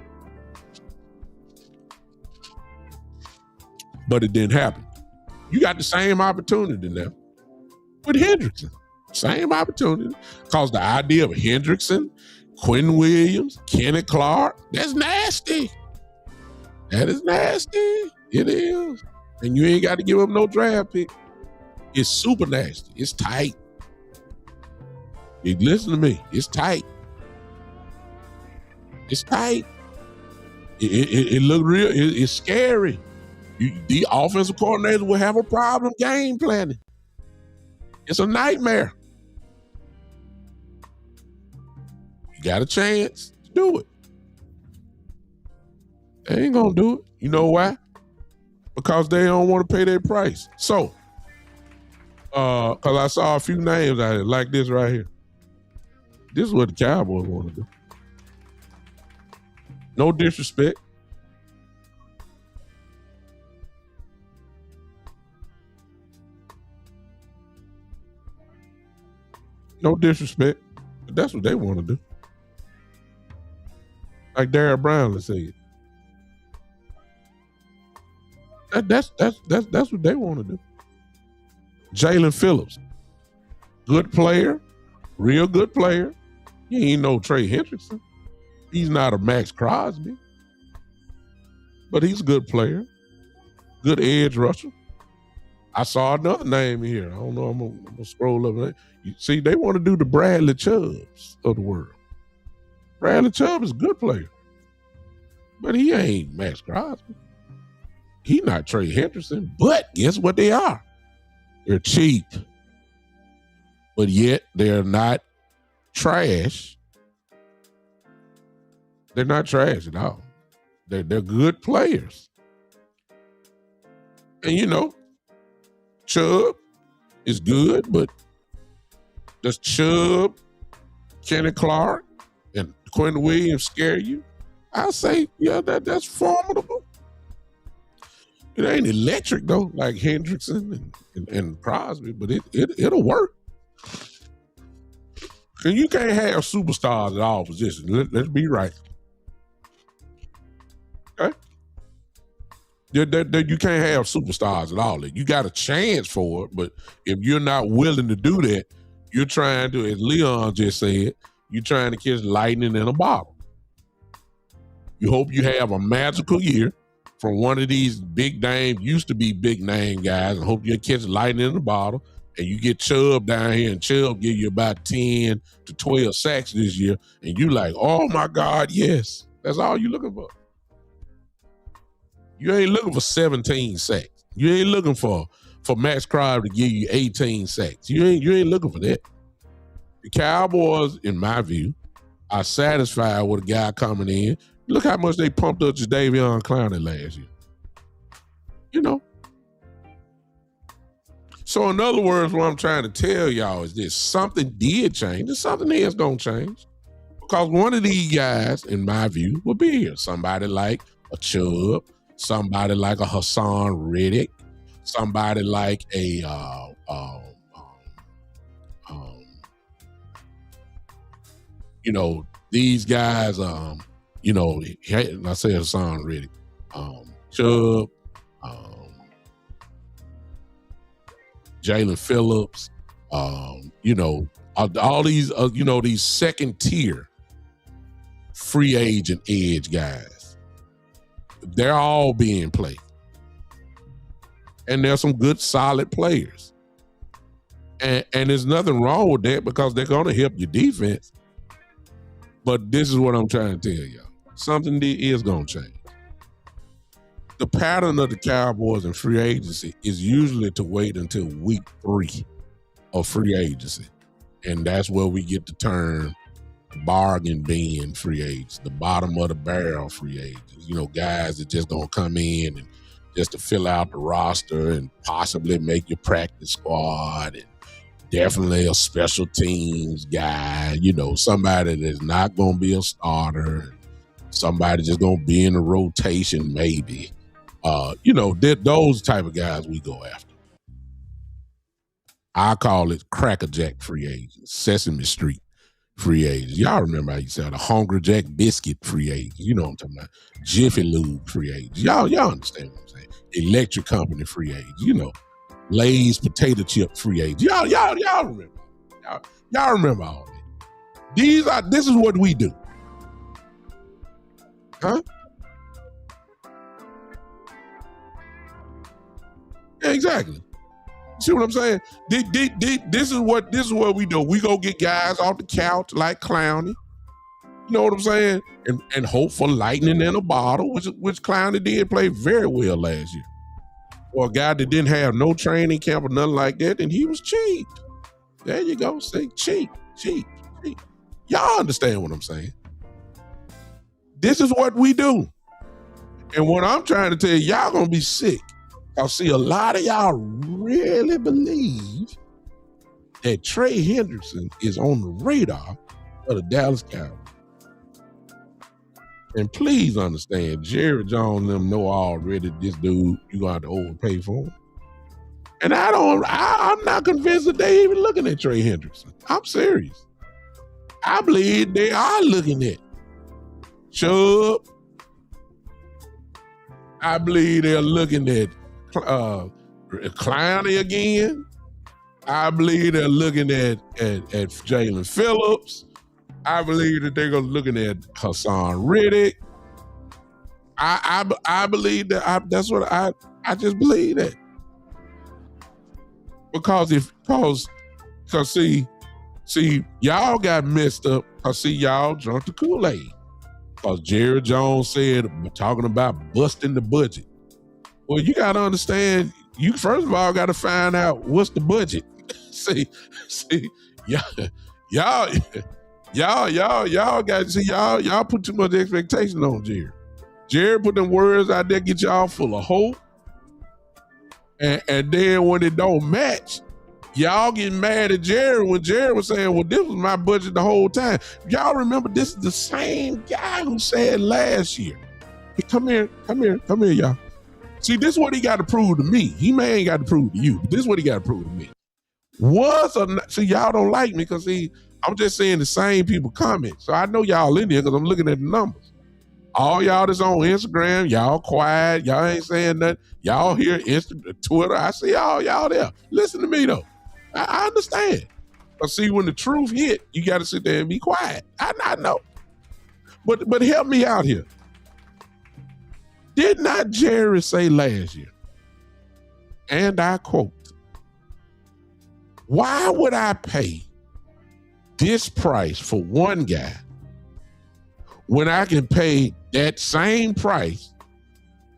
But it didn't happen. You got the same opportunity now with Hendrickson. Same opportunity. Because the idea of Hendrickson, Quinn Williams, Kenny Clark, that's nasty. That is nasty. It is. And you ain't got to give up no draft pick. It's super nasty. It's tight. You listen to me. It's tight. It's tight. It look real. It's scary. The offensive coordinator will have a problem game planning. It's a nightmare. You got a chance to do it. They ain't gonna do it. You know why? Because they don't want to pay their price. So, because I saw a few names out here like this right here. This is what the Cowboys want to do. No disrespect. No disrespect, but that's what they want to do. Like Darryl Brown said. That's what they want to do. Jalen Phillips, good player, real good player. He ain't no Trey Hendrickson. He's not a Maxx Crosby, but he's a good player, good edge rusher. I saw another name here. I don't know. I'm gonna scroll up. You see, they want to do the Bradley Chubbs of the world. Bradley Chubb is a good player, but he ain't Maxx Crosby. He not Trey Hendrickson, but guess what they are? They're cheap, but yet they're not trash. They're not trash at all. They're good players. And you know, Chubb is good, but does Chubb, Kenny Clark, and Quinn Williams scare you? I say, yeah, that's formidable. It ain't electric though, like Hendrickson and Crosby, but it'll work. And you can't have superstars at all positions. Let's be right. Okay? You can't have superstars at all. You got a chance for it, but if you're not willing to do that, you're trying to, as Leon just said, you're trying to catch lightning in a bottle. You hope you have a magical year from one of these big name, used to be big name guys, and hope you catch lightning in a bottle, and you get Chubb down here, and Chubb give you about 10 to 12 sacks this year, and you like, oh my God, yes. That's all you're looking for. You ain't looking for 17 sacks. You ain't looking for Maxx Crosby to give you 18 sacks. You ain't looking for that. The Cowboys, in my view, are satisfied with a guy coming in. Look how much they pumped up Jadeveon Clowney last year. You know. So in other words, what I'm trying to tell y'all is this: something did change, and something else don't change. Because one of these guys, in my view, will be here. Somebody like a Chubb, somebody like a Hassan Reddick, somebody like a you know, these guys, you know, I say Hassan Reddick, Chubb, Jalen Phillips, you know, all these, you know, these second tier free agent edge guys. They're all being played. And there's some good, solid players. And there's nothing wrong with that because they're going to help your defense. But this is what I'm trying to tell y'all. Something is going to change. The pattern of the Cowboys in free agency is usually to wait until week 3 of free agency. And that's where we get the term bargain bin free agents, the bottom of the barrel free agents. You know, guys that just going to come in and just to fill out the roster and possibly make your practice squad, and definitely a special teams guy, you know, somebody that's not going to be a starter, Somebody just gonna be in the rotation, maybe. Those type of guys we go after. I call it crackerjack free agents, Sesame Street free agents. Y'all remember how you said the Hungry Jack biscuit free agents? You know what I'm talking about? Jiffy Lube free agents. Y'all understand what I'm saying? Electric company free agents. Lay's potato chip free agents. Y'all remember? Y'all remember all that? This is what we do. Huh? Yeah, exactly. See what I'm saying? This is what we do. We go get guys off the couch like Clowney. You know what I'm saying? And hope for lightning in a bottle, which Clowney did play very well last year. For a guy that didn't have no training camp or nothing like that, and he was cheap. There you go. Say cheap. Y'all understand what I'm saying? This is what we do. And what I'm trying to tell you, y'all gonna be sick. I see a lot of y'all really believe that Trey Hendrickson is on the radar of the Dallas Cowboys. And please understand, Jerry Jones and them know already this dude, you gonna have to overpay for him. And I'm not convinced that they even looking at Trey Hendrickson. I'm serious. I believe they are looking at Chubb. I believe they're looking at Clowney again. I believe they're looking at Jalen Phillips. I believe that they're looking at Hassan Riddick. I believe that. That's what I just believe that. Because see, y'all got messed up. Cause see, y'all drunk the Kool-Aid. Cause Jerry Jones said talking about busting the budget. Well, you got to understand, you first of all got to find out what's the budget. see, y'all got to see, y'all put too much expectation on Jerry. Jerry put them words out there, get y'all full of hope. And then when it don't match, y'all get mad at Jerry when Jerry was saying, well, this was my budget the whole time. Y'all remember this is the same guy who said last year. Hey, come here, y'all. See, this is what he got to prove to me. He may ain't got to prove to you, but this is what he got to prove to me. See, y'all don't like me because, see, I'm just saying the same people comment. So I know y'all in there because I'm looking at the numbers. All y'all that's on Instagram, y'all quiet. Y'all ain't saying nothing. Y'all here, Twitter. I see y'all there. Listen to me, though. I understand. But see, when the truth hit, you got to sit there and be quiet. I know. But help me out here. Did not Jerry say last year, and I quote, why would I pay this price for one guy when I can pay that same price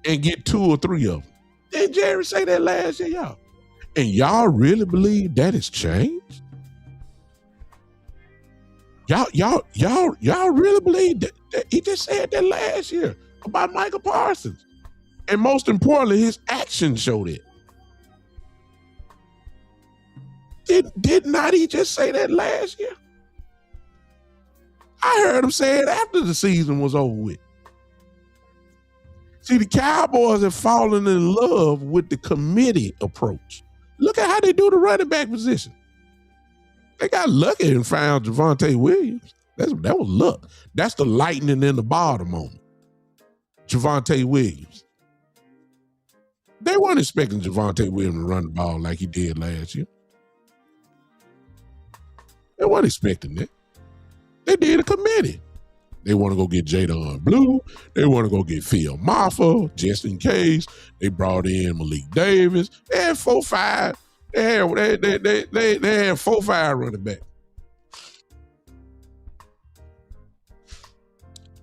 and get 2 or 3 of them? Did Jerry say that last year, y'all? And y'all really believe that has changed? Y'all really believe that he just said that last year about Michael Parsons? And most importantly, his actions showed it. Did not he just say that last year? I heard him say it after the season was over with. See, the Cowboys have fallen in love with the committee approach. Look at how they do the running back position. They got lucky and found Javonte Williams. That was luck. That's the lightning in the bottle moment. Javonte Williams. They weren't expecting Javonte Williams to run the ball like he did last year. They weren't expecting that. They did a committee. They want to go get Jadon Blue. They want to go get Phil Maffa, just in case. They brought in Malik Davis. They had 4-5. They had 4-5 running back.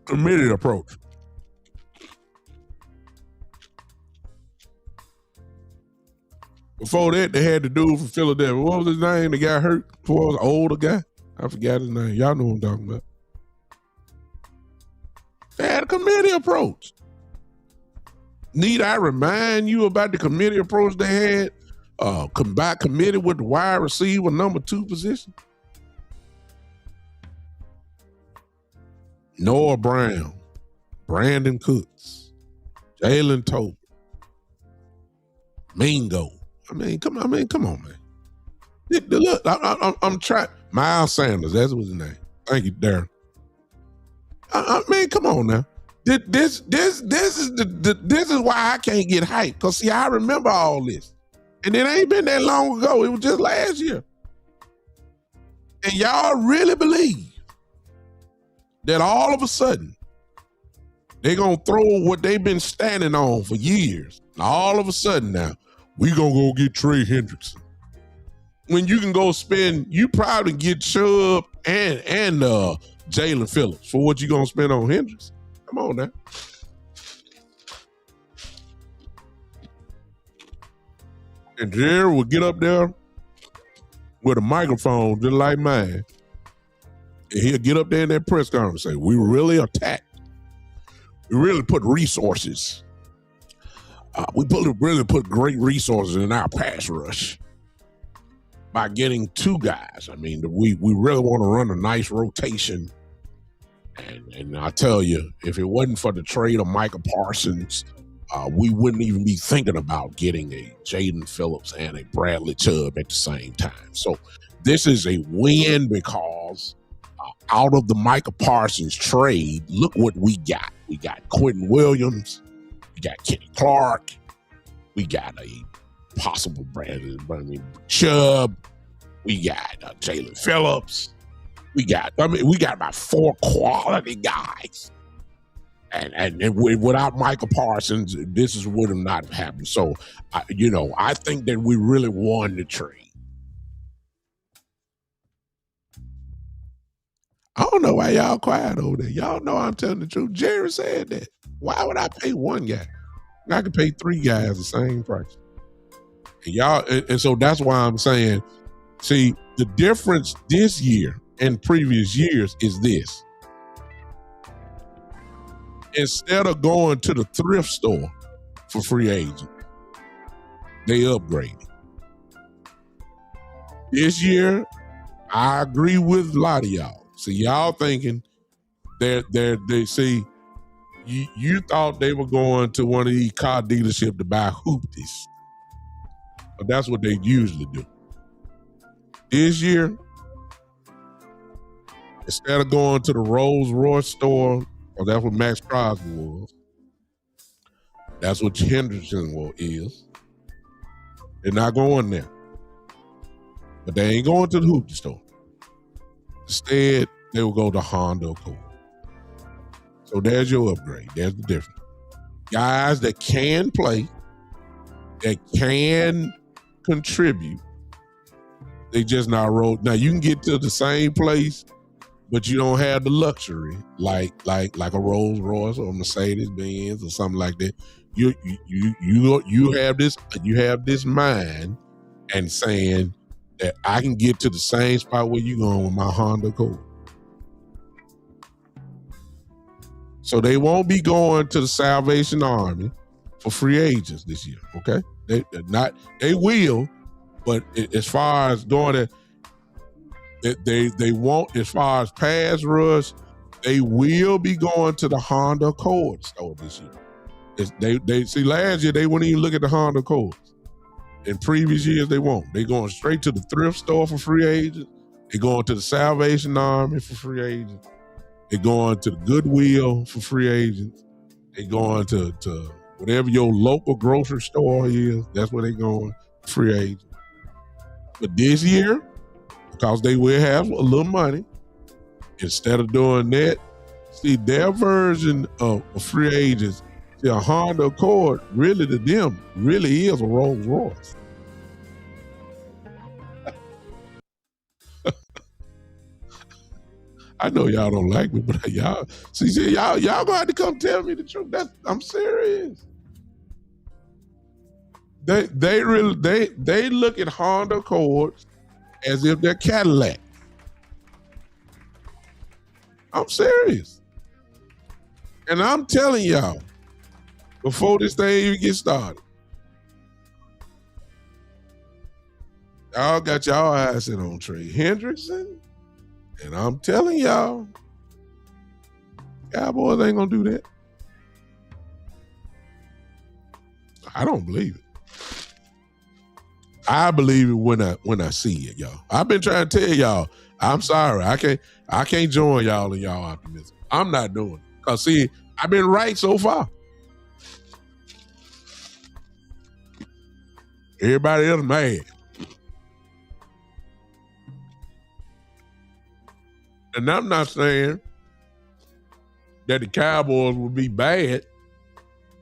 Committee approach. Before that, they had the dude from Philadelphia. What was his name? The guy hurt? Who was an older guy? I forgot his name. Y'all know what I'm talking about. They had a committee approach. Need I remind you about the committee approach they had? Combined committee with the wide receiver number 2 position? Noah Brown, Brandon Cooks, Jalen Tolbert, Mingo. Come on, man. Look, I'm trying. Miles Sanders, that's his name. Thank you, Darren. Come on now. This is why I can't get hyped. Cause see, I remember all this, and it ain't been that long ago. It was just last year, and y'all really believe that all of a sudden they're gonna throw what they've been standing on for years. And all of a sudden now we gonna go get Trey Hendrickson. When you can go spend, you probably get Chubb and Jalen Phillips for what you gonna spend on Hendrickson. Come on now. And Jerry will get up there with a microphone just like mine. And he'll get up there in that press conference and say, we really attacked. We really put resources. We really put great resources in our pass rush by getting two guys. I mean, we really want to run a nice rotation. And I tell you, if it wasn't for the trade of Micah Parsons, we wouldn't even be thinking about getting a Jaden Phillips and a Bradley Chubb at the same time. So this is a win because out of the Micah Parsons trade, look what we got. We got Quentin Williams. We got Kenny Clark. We got a possible Bradley Chubb. We got Jalen Phillips. We got about four quality guys. And without Micah Parsons, this would have not happened. So, I think that we really won the trade. I don't know why y'all quiet over there. Y'all know I'm telling the truth. Jerry said that. Why would I pay one guy? I could pay three guys the same price. And so that's why I'm saying, see, the difference this year and previous years is this. Instead of going to the thrift store for free agent, they upgraded. This year, I agree with a lot of y'all. See, y'all thinking they see you thought they were going to one of these car dealerships to buy hoopties. But that's what they usually do. This year, instead of going to the Rolls Royce store, or that's what Maxx Crosby was, that's what Hendrickson is. They're not going there. But they ain't going to the hoopty store. Instead, they will go to Honda Accord. So there's your upgrade. There's the difference. Guys that can play, that can contribute, they just not roll. Now you can get to the same place, but you don't have the luxury like a Rolls Royce or Mercedes Benz or something like that. You have this mind and saying that I can get to the same spot where you going with my Honda Accord. So they won't be going to the Salvation Army for free agents this year. Okay, they will, but as far as doing it, they won't. As far as pass rush, they will be going to the Honda Accord store this year. They see last year they wouldn't even look at the Honda Accords. In previous years, they won't. They going straight to the thrift store for free agents. They going to the Salvation Army for free agents. They going to the Goodwill for free agents. They going to whatever your local grocery store is. That's where they going, free agents. But this year, because they will have a little money, instead of doing that, see, their version of free agents, see, a Honda Accord, really to them, really is a Rolls Royce. I know y'all don't like me, but y'all gonna have to come tell me the truth. I'm serious. They look at Honda Accords as if they're Cadillac. I'm serious. And I'm telling y'all, before this thing even gets started, y'all got y'all eyes set on Trey Hendrickson. And I'm telling y'all, Cowboys ain't gonna do that. I don't believe it. I believe it when I see it, y'all. I've been trying to tell y'all, I'm sorry. I can't join y'all in y'all optimism. I'm not doing it. Because see, I've been right so far. Everybody else mad. And I'm not saying that the Cowboys would be bad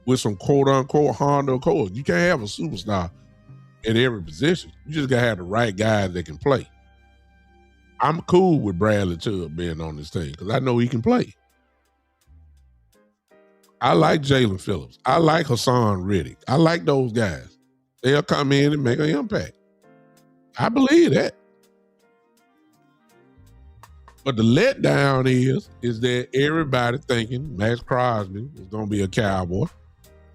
with some quote unquote Honda Accord. You can't have a superstar in every position. You just gotta have the right guys that can play. I'm cool with Bradley Chubb being on this team because I know he can play. I like Jalen Phillips. I like Hassan Reddick. I like those guys. They'll come in and make an impact. I believe that. But the letdown is that everybody thinking Maxx Crosby was going to be a Cowboy.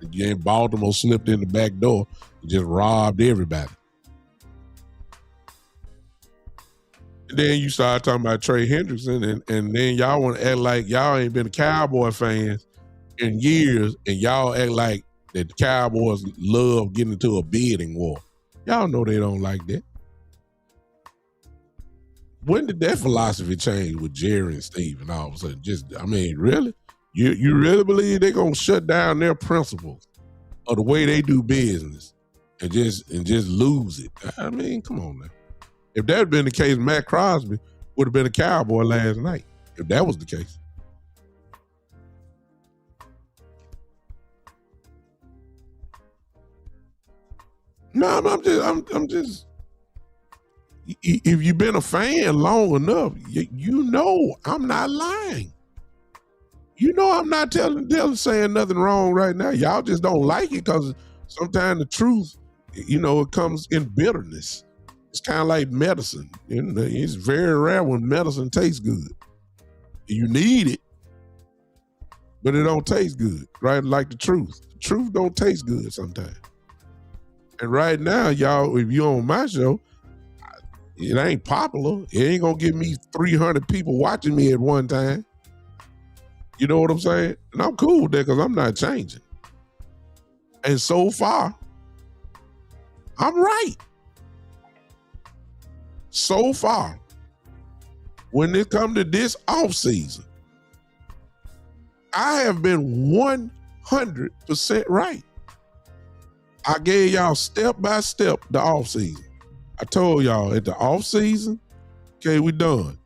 And Baltimore slipped in the back door and just robbed everybody. And then you start talking about Trey Hendrickson, and then y'all want to act like y'all ain't been a Cowboy fans in years, and y'all act like that the Cowboys love getting into a bidding war. Y'all know they don't like that. When did that philosophy change with Jerry and Steve and all of a sudden? Really? You really believe they're gonna shut down their principles or the way they do business and just lose it? Come on now. If that had been the case, Maxx Crosby would have been a Cowboy last night. If that was the case. No, I'm just. If you've been a fan long enough, you know I'm not lying. You know I'm not saying nothing wrong right now. Y'all just don't like it because sometimes the truth, it comes in bitterness. It's kind of like medicine. It's very rare when medicine tastes good. You need it, but it don't taste good, right? Like the truth. The truth don't taste good sometimes. And right now, y'all, if you're on my show, it ain't popular. It ain't gonna give me 300 people watching me at one time. You know what I'm saying? And I'm cool with that because I'm not changing. And so far, I'm right. So far, when it comes to this offseason, I have been 100% right. I gave y'all step by step the offseason. I told y'all at the offseason, okay, we done.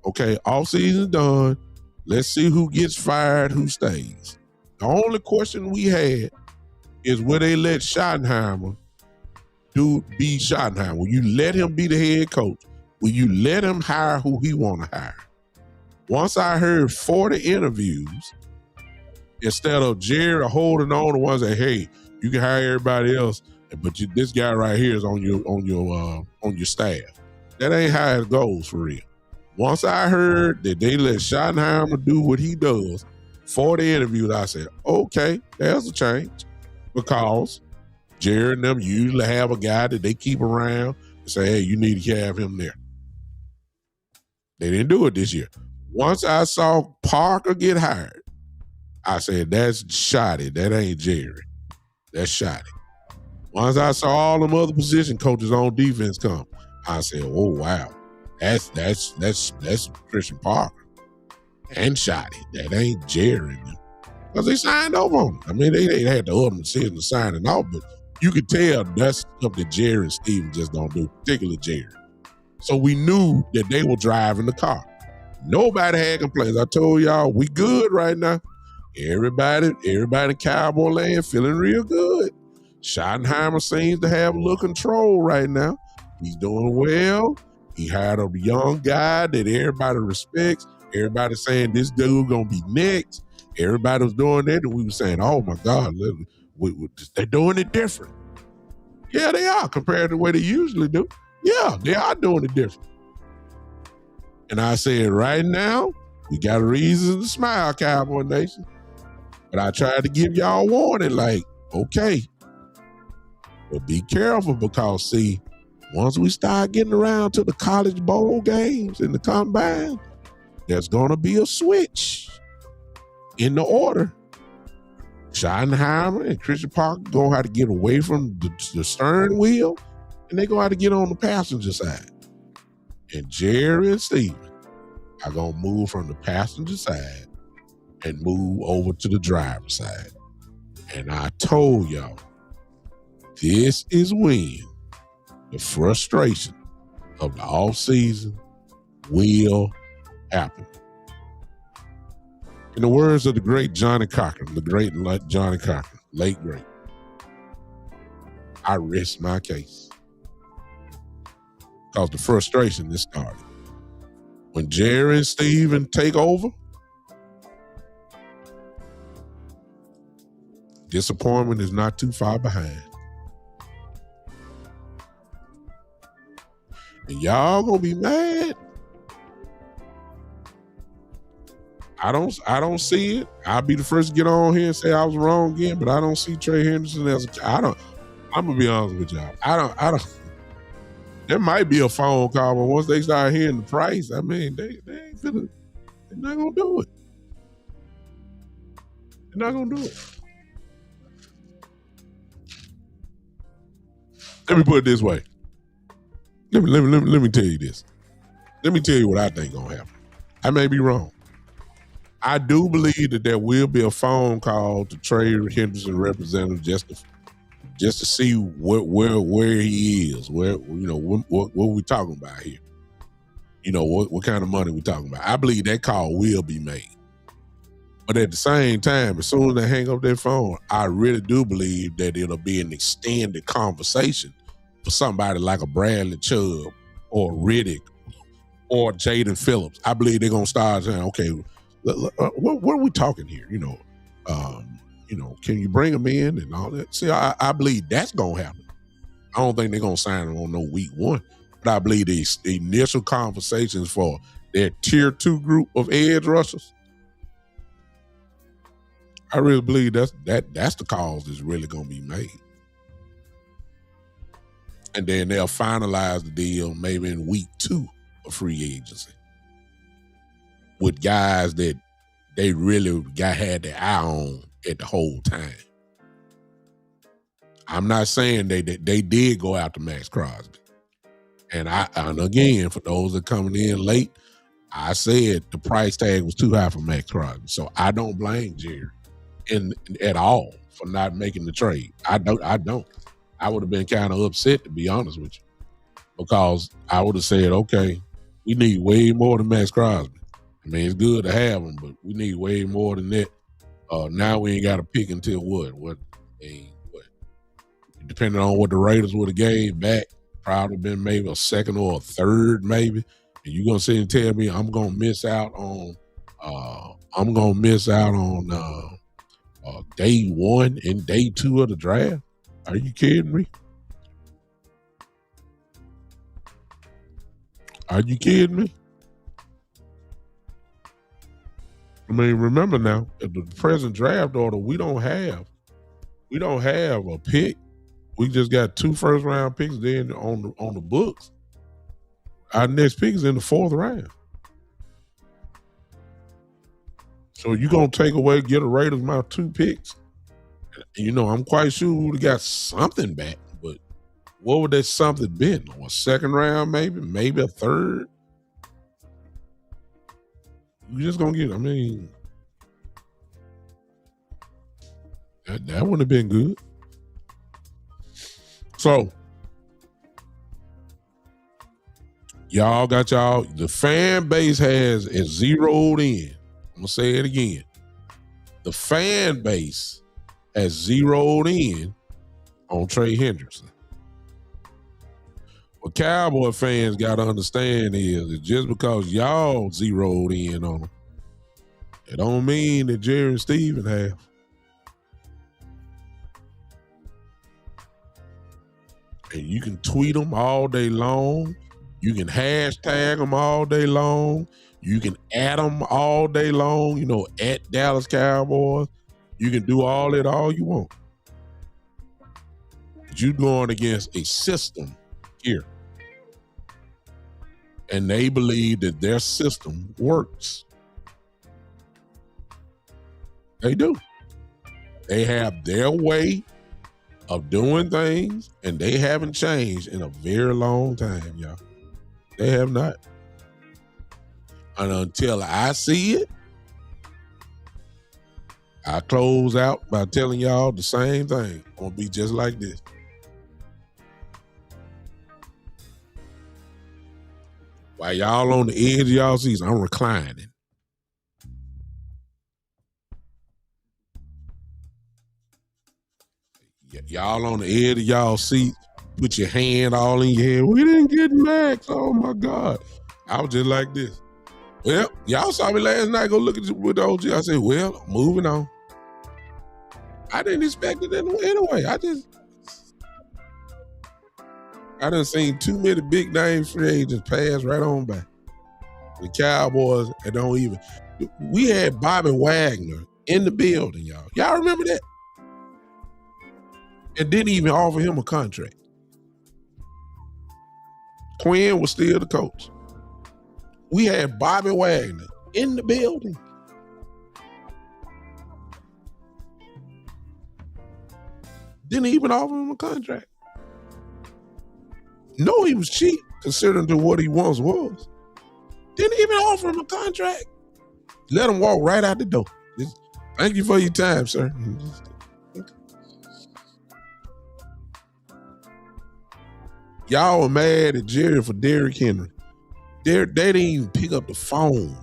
Okay, offseason done. Let's see who gets fired, who stays. The only question we had is will they let Schottenheimer be Schottenheimer? Will you let him be the head coach? Will you let him hire who he want to hire? Once I heard 40 interviews, instead of Jerry holding on to ones that, hey, you can hire everybody else, but this guy right here is on your staff. That ain't how it goes for real. Once I heard that they let Schottenheimer do what he does, 40 interviews, I said, okay, there's a change. Because Jerry and them usually have a guy that they keep around and say, hey, you need to have him there. They didn't do it this year. Once I saw Parker get hired, I said, that's Shotty. That ain't Jerry. That's Shotty. Once I saw all them other position coaches on defense come, I said, oh, wow. That's Christian Parker and Shotty. That ain't Jerry. Because they signed over on him. They had the other decision to sign it off, but you could tell that's stuff that Jerry and Steven just don't do, particularly Jerry. So we knew that they were driving the car. Nobody had complaints. I told y'all, we good right now. Everybody in Cowboy land feeling real good. Schottenheimer seems to have a little control right now. He's doing well. He hired a young guy that everybody respects. Everybody saying this dude gonna be next. Everybody was doing that, and we were saying, oh my God, they're doing it different. Yeah, they are compared to the way they usually do. Yeah, they are doing it different. And I said, right now, we got a reason to smile, Cowboy Nation. But I tried to give y'all warning, like, okay, but be careful because, see, once we start getting around to the college bowl games and the combine, there's going to be a switch in the order. Schottenheimer and Christian Parker gonna have to get away from the steering wheel, and they gonna have to get on the passenger side. And Jerry and Steven are gonna move from the passenger side and move over to the driver's side. And I told y'all, this is when the frustration of the off season will happen. In the words of the great Johnny Cochran, the great Johnny Cochran, late great, I rest my case. Because the frustration is started. When Jerry and Steven take over, disappointment is not too far behind. And y'all gonna be mad. I don't see it. I'll be the first to get on here and say I was wrong again, but I don't see Trey Henderson as I'm gonna be honest with y'all. I don't there might be a phone call, but once they start hearing the price, I mean they're not gonna do it. They're not gonna do it. Let me put it this way. Let me tell you this. Let me tell you what I think gonna happen. I may be wrong. I do believe that there will be a phone call to Trey Henderson representative just to see where he is, where what we talking about here. What kind of money we talking about. I believe that call will be made. But at the same time, as soon as they hang up their phone, I really do believe that it'll be an extended conversation for somebody like a Bradley Chubb or Riddick or Jaden Phillips. I believe they're gonna start saying, okay, what are we talking here? Can you bring them in and all that? See, I believe that's gonna happen. I don't think they're gonna sign them on no week one, but I believe the initial conversations for their tier 2 group of edge rushers. I really believe that's the cause that's really gonna be made. And then they'll finalize the deal maybe in week 2 of free agency with guys that they really had their eye on at the whole time. I'm not saying they did go after Maxx Crosby. And again, for those that coming in late, I said the price tag was too high for Maxx Crosby. So I don't blame Jerry at all for not making the trade. I don't. I would have been kind of upset, to be honest with you, because I would have said, okay, we need way more than Maxx Crosby. I mean, it's good to have him, but we need way more than that. Now we ain't got to pick until what? Depending on what the Raiders would have gave back, probably been maybe a second or a third, maybe. And you're gonna sit and tell me I'm gonna miss out on day 1 and day 2 of the draft? Are you kidding me? Are you kidding me? I mean, remember now, at the present draft order, we don't have a pick. We just got 2 first-round picks then on the books. Our next pick is in the 4th round. So you're going to get the Raiders my 2 picks. I'm quite sure we would have got something back, but what would that something been? A 2nd round, maybe a 3rd? You're just going to get, that wouldn't have been good. So, y'all got the fan base is zeroed in. I'm going to say it again. The fan base has zeroed in on Trey Henderson. What Cowboy fans got to understand is just because y'all zeroed in on him, it don't mean that Jerry and Steven have. And you can tweet them all day long. You can hashtag them all day long. You can add them all day long, at Dallas Cowboys. You can do all that all you want. But you're going against a system here. And they believe that their system works. They do. They have their way of doing things, and they haven't changed in a very long time, y'all. They have not. And until I see it, I close out by telling y'all the same thing. I'm gonna be just like this. While y'all on the edge of y'all seats, I'm reclining. Y'all on the edge of y'all seat, put your hand all in your head. We didn't get Maxx. Oh my God. I was just like this. Well, y'all saw me last night. Go look at it with the OG. I said, well, moving on. I didn't expect it anyway. I done seen too many big name free agents pass right on by. The Cowboys, and don't even. We had Bobby Wagner in the building, y'all. Y'all remember that? And didn't even offer him a contract. Quinn was still the coach. We had Bobby Wagner in the building. Didn't even offer him a contract. No, he was cheap considering to what he once was. Didn't even offer him a contract. Let him walk right out the door. Thank you for your time, sir. Y'all were mad at Jerry for Derrick Henry. They didn't even pick up the phone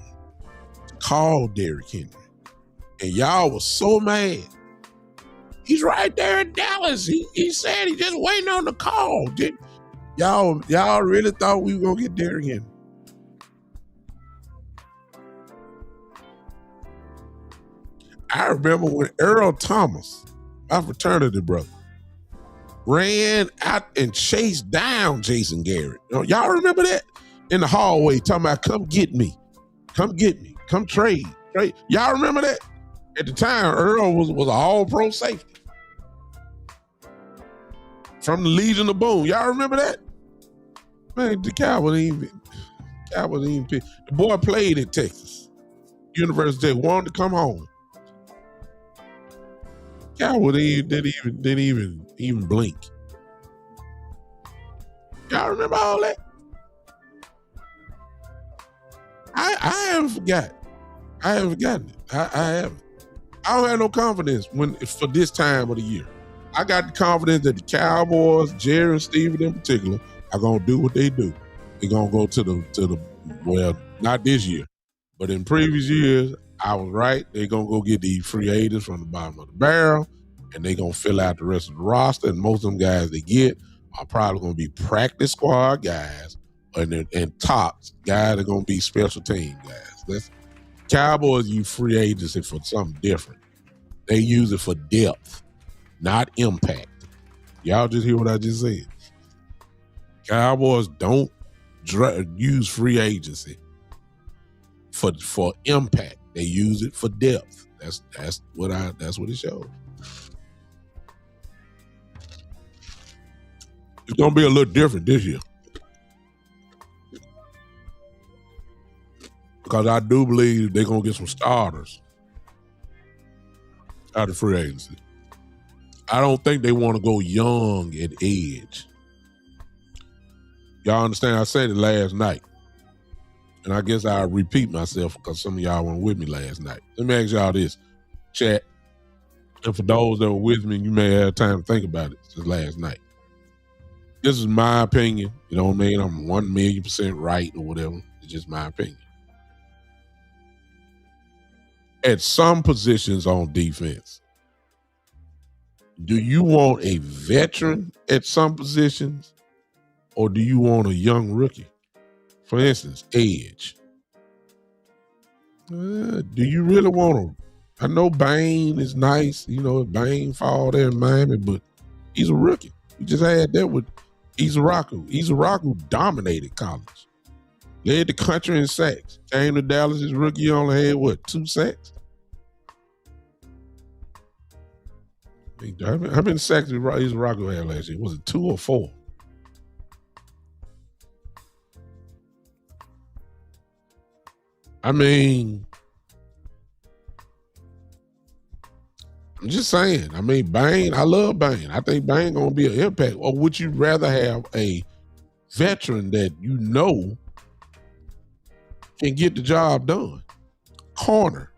to call Derrick Henry. And y'all was so mad. He's right there in Dallas. He said he just waiting on the call. Y'all really thought we were going to get Derrick Henry. I remember when Earl Thomas, my fraternity brother, ran out and chased down Jason Garrett. Y'all remember that? In the hallway, talking about, come get me. Come get me. Come trade. Y'all remember that? At the time, Earl was an all-pro safety. From the Legion of Boom. Y'all remember that? Man, the Cowboys even pick. The boy played at Texas. University wanted to come home. Cowboys didn't even blink. Y'all remember all that? I haven't forgotten. I haven't forgotten it. I haven't. I don't have no confidence for this time of the year. I got the confidence that the Cowboys, Jerry and Steven in particular, are gonna do what they do. They're gonna go to the well, not this year, but in previous years, I was right. They're gonna go get these free agents from the bottom of the barrel, and they're gonna fill out the rest of the roster. And most of them guys they get are probably gonna be practice squad guys, and tops guys are gonna be special team guys. Cowboys use free agency for something different. They use it for depth, not impact. Y'all just hear what I just said. Cowboys don't use free agency for impact. They use it for depth. That's what it shows. It's gonna be a little different this year. Because I do believe they're going to get some starters out of free agency. I don't think they want to go young at edge. Y'all understand? I said it last night. And I guess I'll repeat myself because some of y'all weren't with me last night. Let me ask y'all this, chat. And for those that were with me, you may have time to think about it since last night. This is my opinion. You know what I mean? I'm 1,000,000% right or whatever. It's just my opinion. At some positions on defense, do you want a veteran at some positions or do you want a young rookie? For instance, edge. Do you really want I know Bain is nice. You know, Bain fall there in Miami, but he's a rookie. We just had that with Izaraku. Izaraku dominated college. Led the country in sacks. Came to Dallas, his rookie year only had, 2 sacks? How many sacks did Izaraku have last year? Was it 2 or 4? I mean, I'm just saying. I mean, Bain, I love Bain. I think Bain gonna be an impact. Or would you rather have a veteran that you know can get the job done? Corner.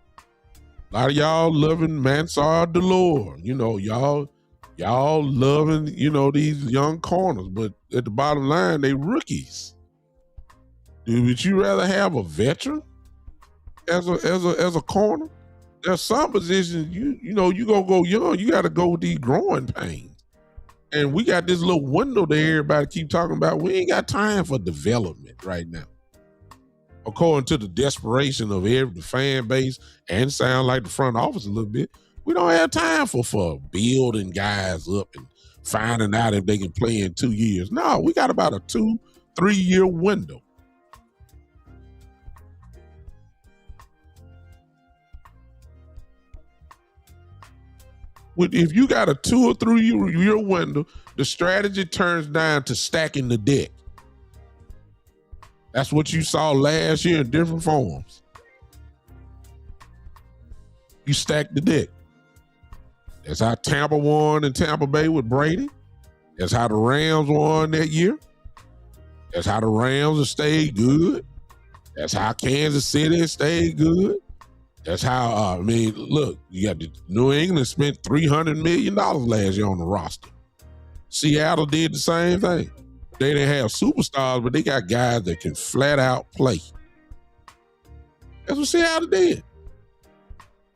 A lot of y'all loving Mansard Delore. You know, y'all loving, these young corners, but at the bottom line, they rookies. Would you rather have a veteran as a corner? There's some positions you gonna go young, you gotta go with these growing pains. And we got this little window that everybody keep talking about. We ain't got time for development right now. According to the desperation of the fan base and sound like the front office a little bit, we don't have time for building guys up and finding out if they can play in 2 years. No, we got about a 2-3 year window. If you got a 2 or 3 year window, the strategy turns down to stacking the deck. That's what you saw last year in different forms. You stack the deck. That's how Tampa won in Tampa Bay with Brady. That's how the Rams won that year. That's how the Rams have stayed good. That's how Kansas City has stayed good. That's how, look, you got New England spent $300 million last year on the roster. Seattle did the same thing. They didn't have superstars, but they got guys that can flat out play. That's what Seattle did.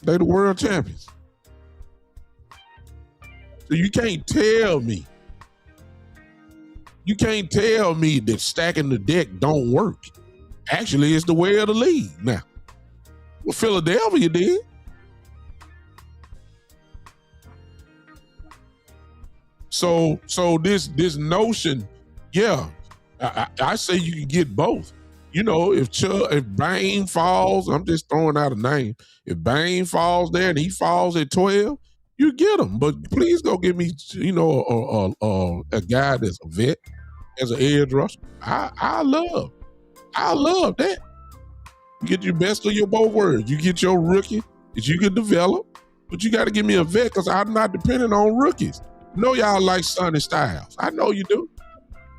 They the world champions. So you can't tell me that stacking the deck don't work. Actually, it's the way of the league now. Well, Philadelphia did. So this notion, yeah, I say you can get both. If Bain falls, I'm just throwing out a name. If Bain falls there and he falls at 12, you get him. But please go give me, a guy that's a vet as an edge rusher. I love that. You get your best of your both worlds. You get your rookie that you can develop, but you got to give me a vet because I'm not dependent on rookies. Y'all like Sonny Styles. I know you do.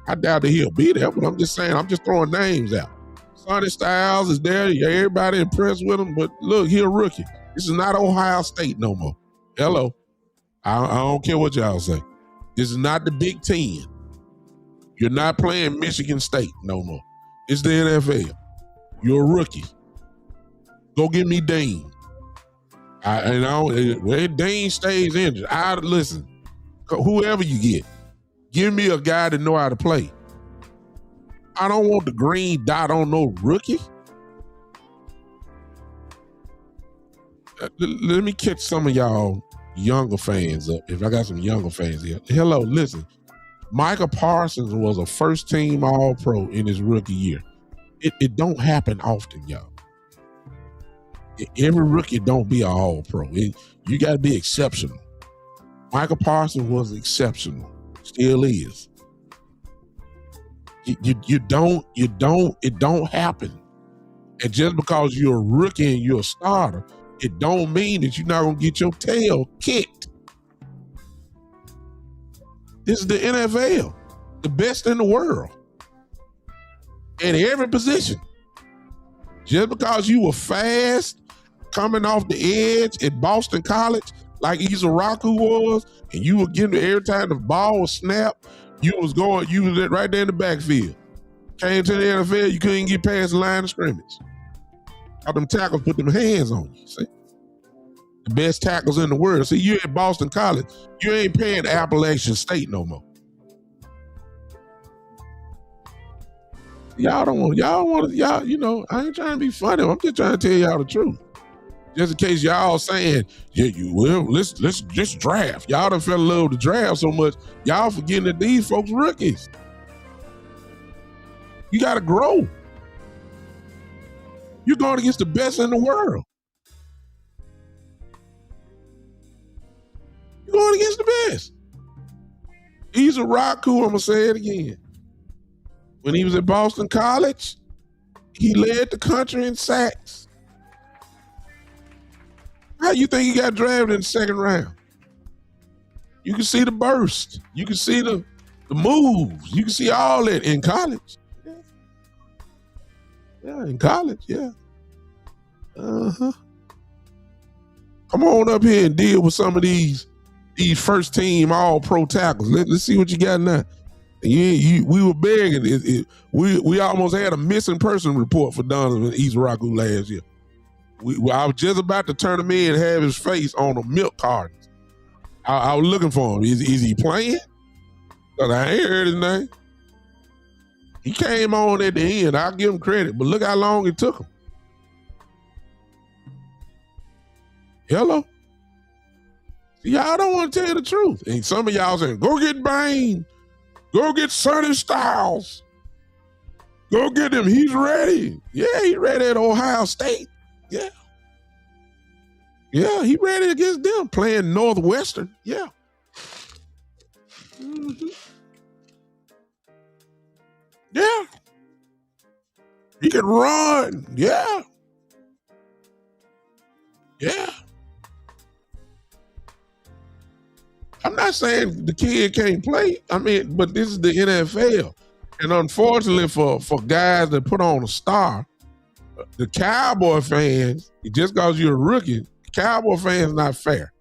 I doubt that he'll be there, but I'm just saying, I'm just throwing names out. Sonny Styles is there. Everybody impressed with him, but look, he's a rookie. This is not Ohio State no more. Hello. I don't care what y'all say. This is not the Big Ten. You're not playing Michigan State no more. It's the NFL. You're a rookie. Go get me Dean. Where Dean stays injured, listen. Whoever you get, give me a guy that know how to play. I don't want the green dot on no rookie. Let me catch some of y'all younger fans up. If I got some younger fans here. Hello, listen. Micah Parsons was a first-team All-Pro in his rookie year. It don't happen often, y'all. Every rookie don't be an All-Pro. You got to be exceptional. Micah Parsons was exceptional. Still is. It don't happen. And just because you're a rookie and you're a starter, it don't mean that you're not going to get your tail kicked. This is the NFL, the best in the world. In every position. Just because you were fast, coming off the edge at Boston College, like Izaraku was, and you were getting every time the ball was snapped, you was right there in the backfield. Came to the NFL, you couldn't get past the line of scrimmage. All them tackles put them hands on you, see? The best tackles in the world. See, you at Boston College, you ain't paying Appalachian State no more. I ain't trying to be funny. I'm just trying to tell y'all the truth. Just in case y'all saying, yeah, you will, let's just draft. Y'all done fell in love with the draft so much, y'all forgetting that these folks rookies. You got to grow. You're going against the best in the world. You're going against the best. He's a Raku, I'm going to say it again. When he was at Boston College, he led the country in sacks. How you think he got drafted in the second round? You can see the burst. You can see the moves. You can see all that in college. Yeah, in college, yeah. Uh-huh. Come on up here and deal with some of these first team all pro tackles. Let's see what you got now. We were begging. We almost had a missing person report for Donovan East Raku last year. I was just about to turn him in and have his face on a milk carton. I was looking for him. Is he playing? Because I ain't heard his name. He came on at the end. I'll give him credit, but look how long it took him. Hello? See, y'all don't want to tell the truth. And some of y'all saying, go get Bain. Go get Sonny Styles. Go get him. He's ready. Yeah, he's ready at Ohio State. Yeah. Yeah, he ready against them playing Northwestern. Yeah. Mm-hmm. Yeah. He can run. Yeah. Yeah. I'm not saying the kid can't play. I mean, but this is the NFL. And unfortunately for guys that put on a star, the Cowboy fans, just because you're a rookie, Cowboy fans not fair.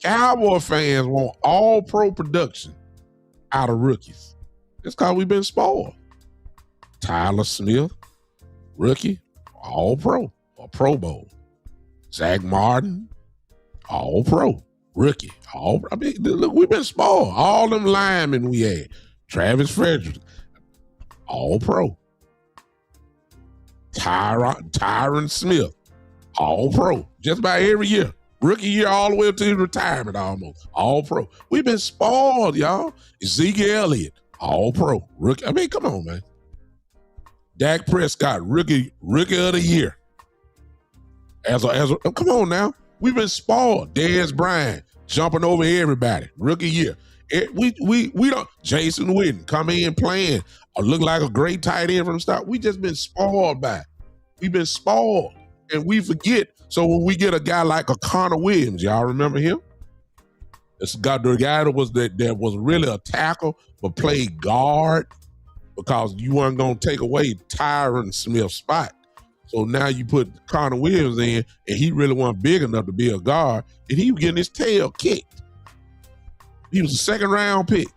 Cowboy fans want all pro production out of rookies. That's because we've been spoiled. Tyler Smith, rookie, all pro or Pro Bowl. Zach Martin, all pro, rookie, all pro. I mean, look, we've been spoiled. All them linemen we had. Travis Frederick, all pro. Tyron Smith, all pro. Just about every year. Rookie year all the way up to his retirement almost. All pro. We've been spoiled, y'all. Zeke Elliott, all pro. Rookie. I mean, come on, man. Dak Prescott, rookie of the year. Come on now. We've been spoiled. Dez Bryant, jumping over everybody. Rookie year. We don't. Jason Witten, come in playing. Or look like a great tight end from the start. We just been spoiled by it. We've been spoiled. And we forget. So when we get a guy like a Connor Williams, y'all remember him? It's got the guy that was really a tackle but played guard because you weren't gonna take away Tyron Smith's spot. So now you put Connor Williams in, and he really wasn't big enough to be a guard, and he was getting his tail kicked. He was a second-round pick,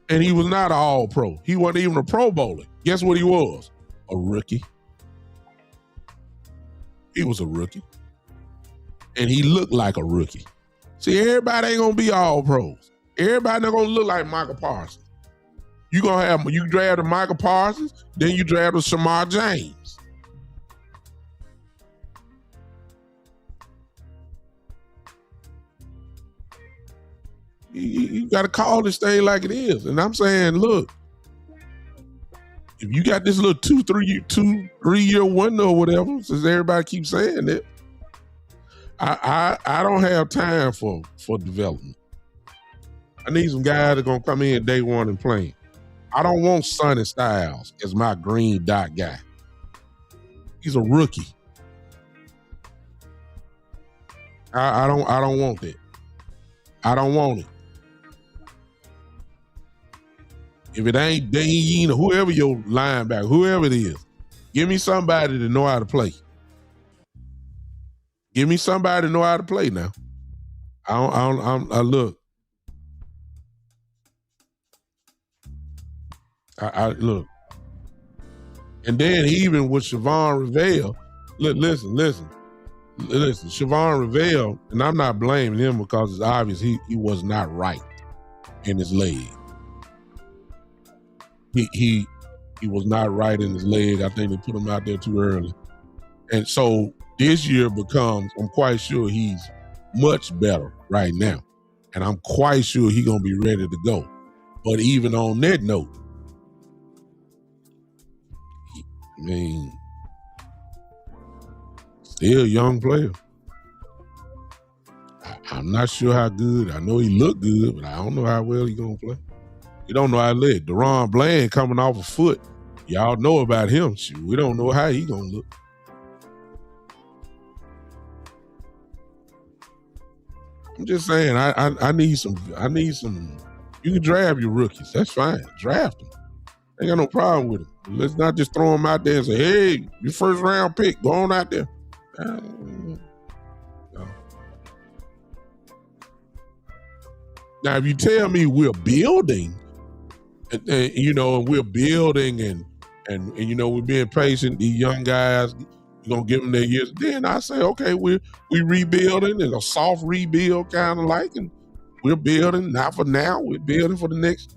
and he was not an all-pro. He wasn't even a Pro Bowler. Guess what he was? A rookie. He was a rookie, and he looked like a rookie. See, everybody ain't gonna be all-pros. Everybody not gonna look like Michael Parsons. You drafted Michael Parsons, then you drafted Shamar James. You got to call this thing like it is. And I'm saying, look, if you got this little 2-3 year window or whatever, since everybody keeps saying it, I don't have time for development. I need some guys that are going to come in day one and play. I don't want Sonny Styles as my green dot guy. He's a rookie. I don't want that. I don't want it. If it ain't Dean or whoever your linebacker, whoever it is, give me somebody to know how to play. Give me somebody to know how to play now. I look. I look. And then even with Siobhan Revelle, listen. Siobhan Revelle, and I'm not blaming him because it's obvious he was not right in his leg. He was not right in his leg. I think they put him out there too early. And so this year becomes, I'm quite sure he's much better right now. And I'm quite sure he's going to be ready to go. But even on that note, I mean, still a young player. I'm not sure how good. I know he looked good, but I don't know how well he's going to play. You don't know how to live. Deron Bland coming off a foot. Y'all know about him. Shoot, we don't know how he gonna look. I'm just saying, I need some. You can draft your rookies. That's fine. Draft them. Ain't got no problem with it. Let's not just throw them out there and say, "Hey, your first round pick, go on out there." No. Now, if you tell me we're building, and we're building, and we're being patient, these young guys, you're gonna give them their years. Then I say, okay, we rebuilding, and a soft rebuild kind of like, and we're building not for now. We're building for the next,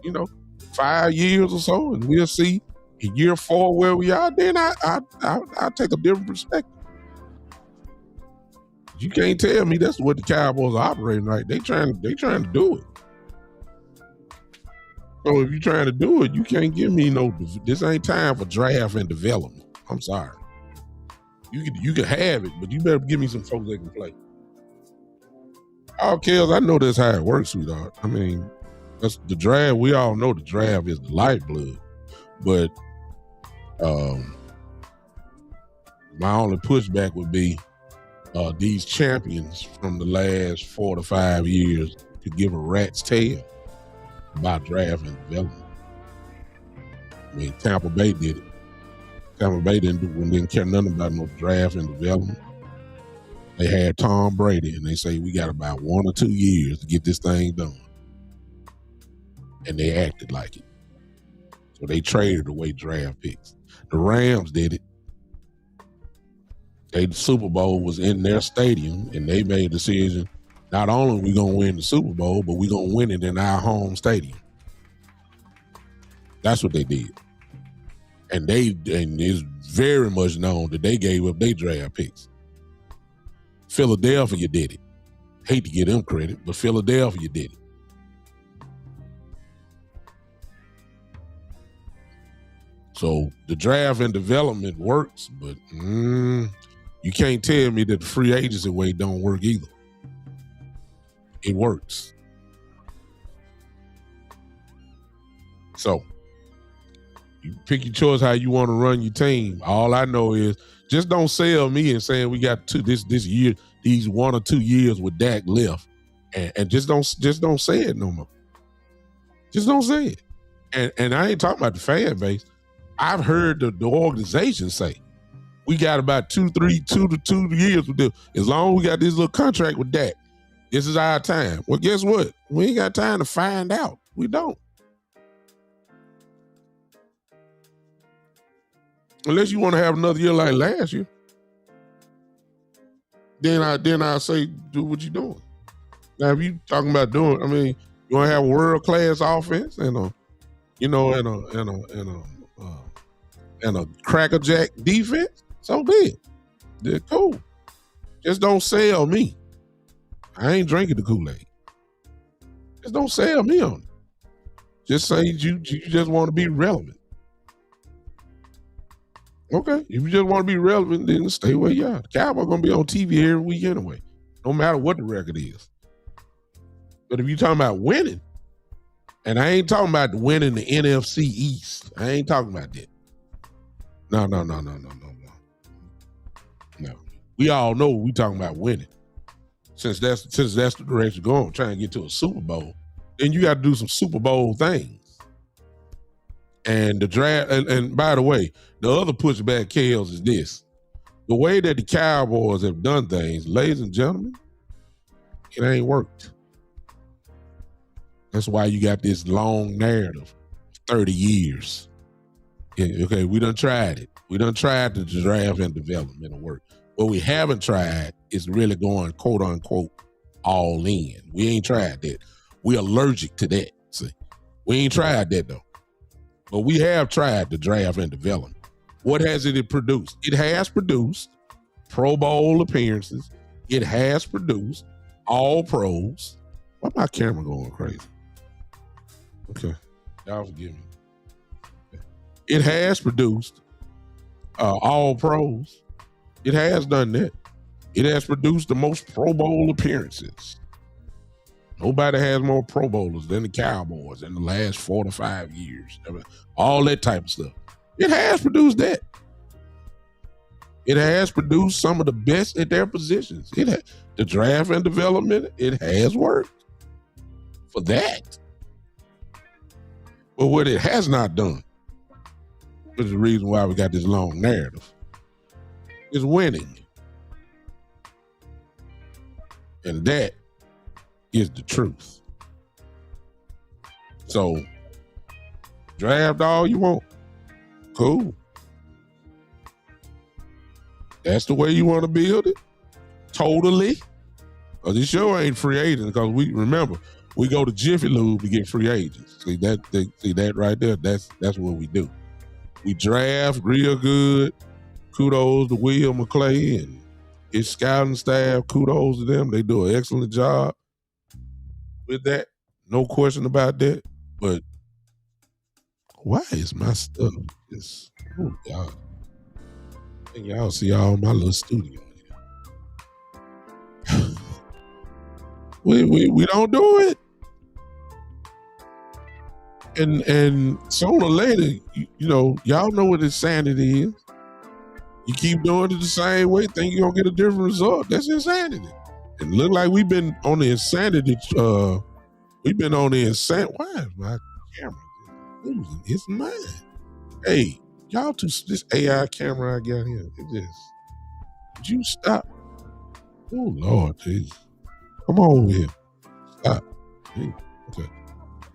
5 years or so, and we'll see in year 4 where we are. Then I take a different perspective. You can't tell me that's what the Cowboys are operating like. They trying to do it. So if you're trying to do it, you can't give me this ain't time for draft and development. I'm sorry. You can have it, but you better give me some folks that can play. Oh, Kels, I know that's how it works, sweetheart. I mean, that's the draft. We all know the draft is the lifeblood. But my only pushback would be these champions from the last 4 to 5 years could give a rat's tail about draft and development. I mean, Tampa Bay did it. Tampa Bay didn't care nothing about no draft and development. They had Tom Brady, and they say we got about 1 or 2 years to get this thing done. And they acted like it. So they traded away draft picks. The Rams did it. The Super Bowl was in their stadium, and they made a decision. Not only are we going to win the Super Bowl, but we're going to win it in our home stadium. That's what they did. And it's very much known that they gave up their draft picks. Philadelphia did it. Hate to give them credit, but Philadelphia did it. So the draft and development works, but you can't tell me that the free agency way don't work either. It works. So you pick your choice how you want to run your team. All I know is just don't sell me and saying we got this year, these 1 or 2 years with Dak left, and just don't say it no more. Just don't say it. And I ain't talking about the fan base. I've heard the organization say we got about 2 to 2 years with them. As long as we got this little contract with Dak, this is our time. Well, guess what? We ain't got time to find out. We don't. Unless you want to have another year like last year. Then I say do what you're doing. Now, if you talking about doing, I mean, you want to have a world-class offense and a crackerjack defense, so be it. They're cool. Just don't sell me. I ain't drinking the Kool-Aid. Just don't sell me on it. Just say you just want to be relevant. Okay, if you just want to be relevant, then stay where you are. The Cowboys going to be on TV every week anyway, no matter what the record is. But if you're talking about winning, and I ain't talking about winning the NFC East. I ain't talking about that. No. We all know we talking about winning. Since that's the direction you're going, trying to get to a Super Bowl, then you got to do some Super Bowl things. And the draft, and by the way, the other pushback, Kels, is this. The way that the Cowboys have done things, ladies and gentlemen, it ain't worked. That's why you got this long narrative, 30 years. Yeah, okay, we done tried it. We done tried the draft and development of work. What we haven't tried is really going, quote unquote, all in. We ain't tried that. We're allergic to that. See, we ain't tried that though. But we have tried the draft and development. What has it produced? It has produced Pro Bowl appearances. It has produced all pros. Why my camera going crazy? Okay, y'all forgive me. It has produced all pros. It has done that. It has produced the most Pro Bowl appearances. Nobody has more Pro Bowlers than the Cowboys in the last 4 to 5 years. All that type of stuff. It has produced that. It has produced some of the best at their positions. The draft and development, it has worked for that. But what it has not done, which is the reason why we got this long narrative, is winning. And that is the truth. So, draft all you want. Cool. That's the way you want to build it? Totally. Because this show ain't free agents, because we go to Jiffy Lube to get free agents. See that right there? That's what we do. We draft real good. Kudos to Will McClay and his scouting staff. Kudos to them. They do an excellent job with that. No question about that. But why is my stuff just, oh God. And y'all see all my little studio here. we don't do it. And sooner or later, y'all know what insanity is. You keep doing it the same way, think you're gonna get a different result. That's insanity. And look like we've been on the insanity. Why is my camera losing? It's mine. Hey, y'all this AI camera I got here. Would you stop? Oh Lord, jeez. Come on over here. Stop. Hey, okay.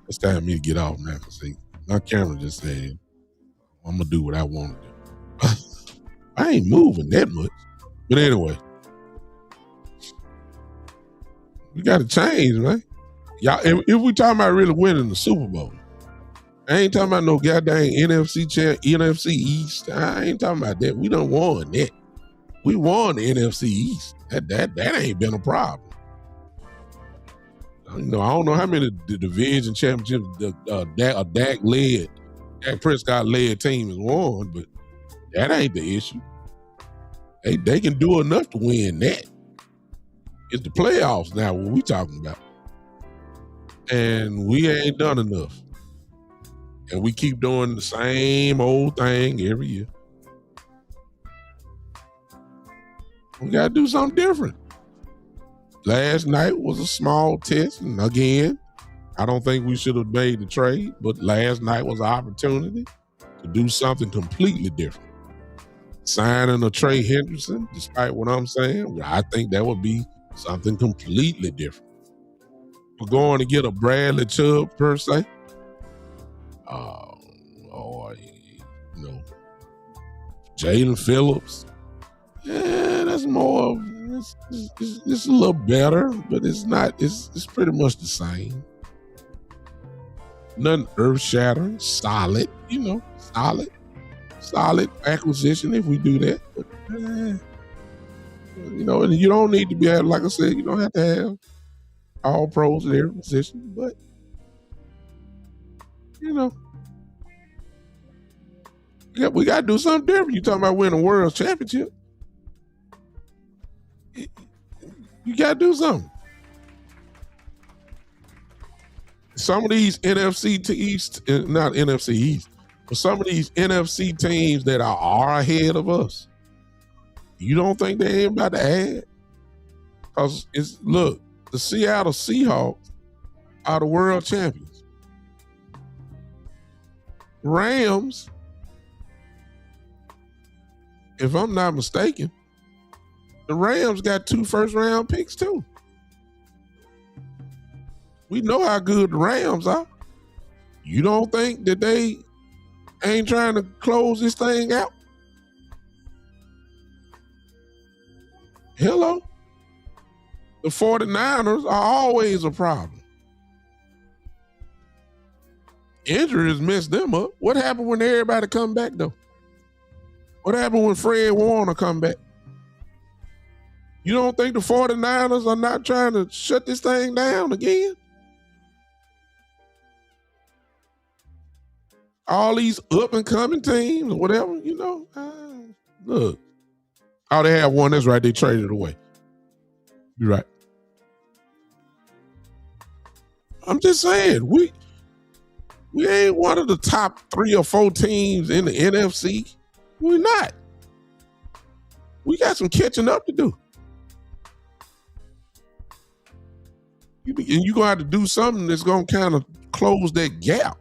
It's time for me to get off now. See, my camera just said, I'm gonna do what I want to do. I ain't moving that much. But anyway, we got to change, man. Y'all, if we talking about really winning the Super Bowl, I ain't talking about no goddamn NFC East. I ain't talking about that. We done won that. We won the NFC East. That ain't been a problem. I don't know how many the division championships Dak Prescott led team has won, but that ain't the issue. They can do enough to win that. It's the playoffs now what we talking about. And we ain't done enough. And we keep doing the same old thing every year. We got to do something different. Last night was a small test. And again, I don't think we should have made the trade, but last night was an opportunity to do something completely different. Signing a Trey Henderson, despite what I'm saying, I think that would be something completely different. We're going to get a Bradley Chubb per se. Or Jalen Phillips. Yeah, that's more of it's a little better, but it's not. It's pretty much the same. Nothing earth-shattering. Solid, solid acquisition if we do that. But, and you don't need to be, like I said, you don't have to have all pros in every position, but we got to do something different. You talking about winning a world championship? You got to do something. Some of these NFC East, not NFC East, but some of these NFC teams that are ahead of us, you don't think they ain't about to add? Because the Seattle Seahawks are the world champions. Rams, if I'm not mistaken, the Rams got 2 first-round picks too. We know how good the Rams are. You don't think that they ain't trying to close this thing out? Hello? The 49ers are always a problem. Injuries messed them up. What happened when everybody come back, though? What happened when Fred Warner come back? You don't think the 49ers are not trying to shut this thing down again? All these up-and-coming teams or whatever, look. Oh, they have one. That's right. They traded it away. You're right. I'm just saying, we ain't one of the top 3 or 4 teams in the NFC. We're not. We got some catching up to do. You're gonna have to do something that's gonna kind of close that gap.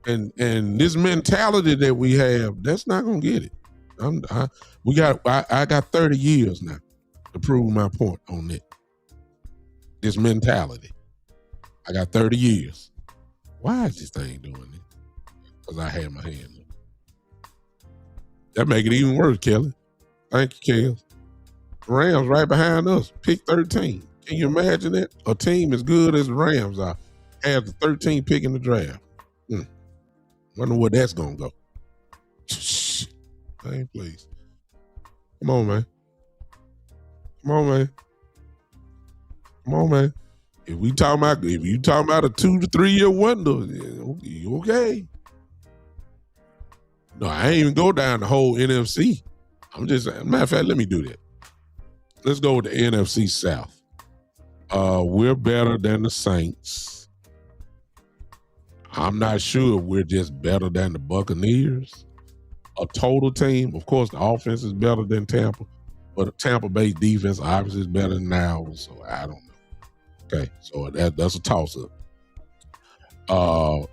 And this mentality that we have, that's not gonna get it. I got 30 years now to prove my point on that. This mentality. I got 30 years. Why is this thing doing it? Because I had my hand up. That make it even worse, Kelly. Thank you, Kel. Rams right behind us. Pick 13. Can you imagine that? A team as good as the Rams are has the 13th pick in the draft. Wonder where that's gonna go. Hey, please. Come on, man. Come on, man. If you talking about a 2 to 3 year wonder, you okay? No, I ain't even go down the whole NFC. I'm just matter of fact, let me do that. Let's go with the NFC South. We're better than the Saints. I'm not sure we're just better than the Buccaneers. A total team, of course, the offense is better than Tampa, but Tampa Bay defense obviously is better than ours, so I don't know. Okay, so that's a toss-up.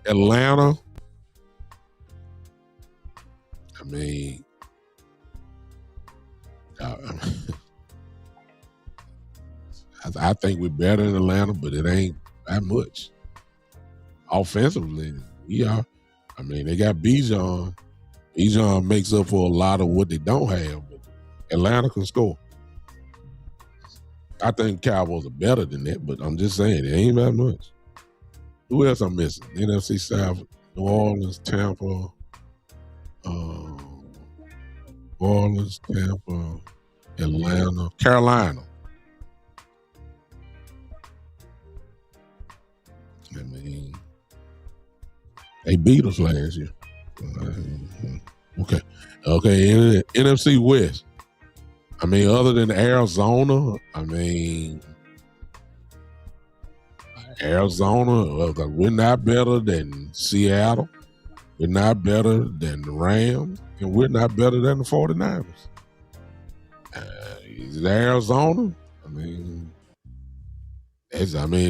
Atlanta, I mean, I think we're better than Atlanta, but it ain't that much. Offensively, we are. I mean, they got Bijan. Bijan makes up for a lot of what they don't have, but Atlanta can score. I think Cowboys are better than that, but I'm just saying, it ain't that much. Who else I'm missing? NFC South, New Orleans, Tampa, Atlanta, Carolina. I mean, they beat us last year. Okay. NFC West. I mean, other than Arizona, we're not better than Seattle. We're not better than the Rams. And we're not better than the 49ers. Is it Arizona?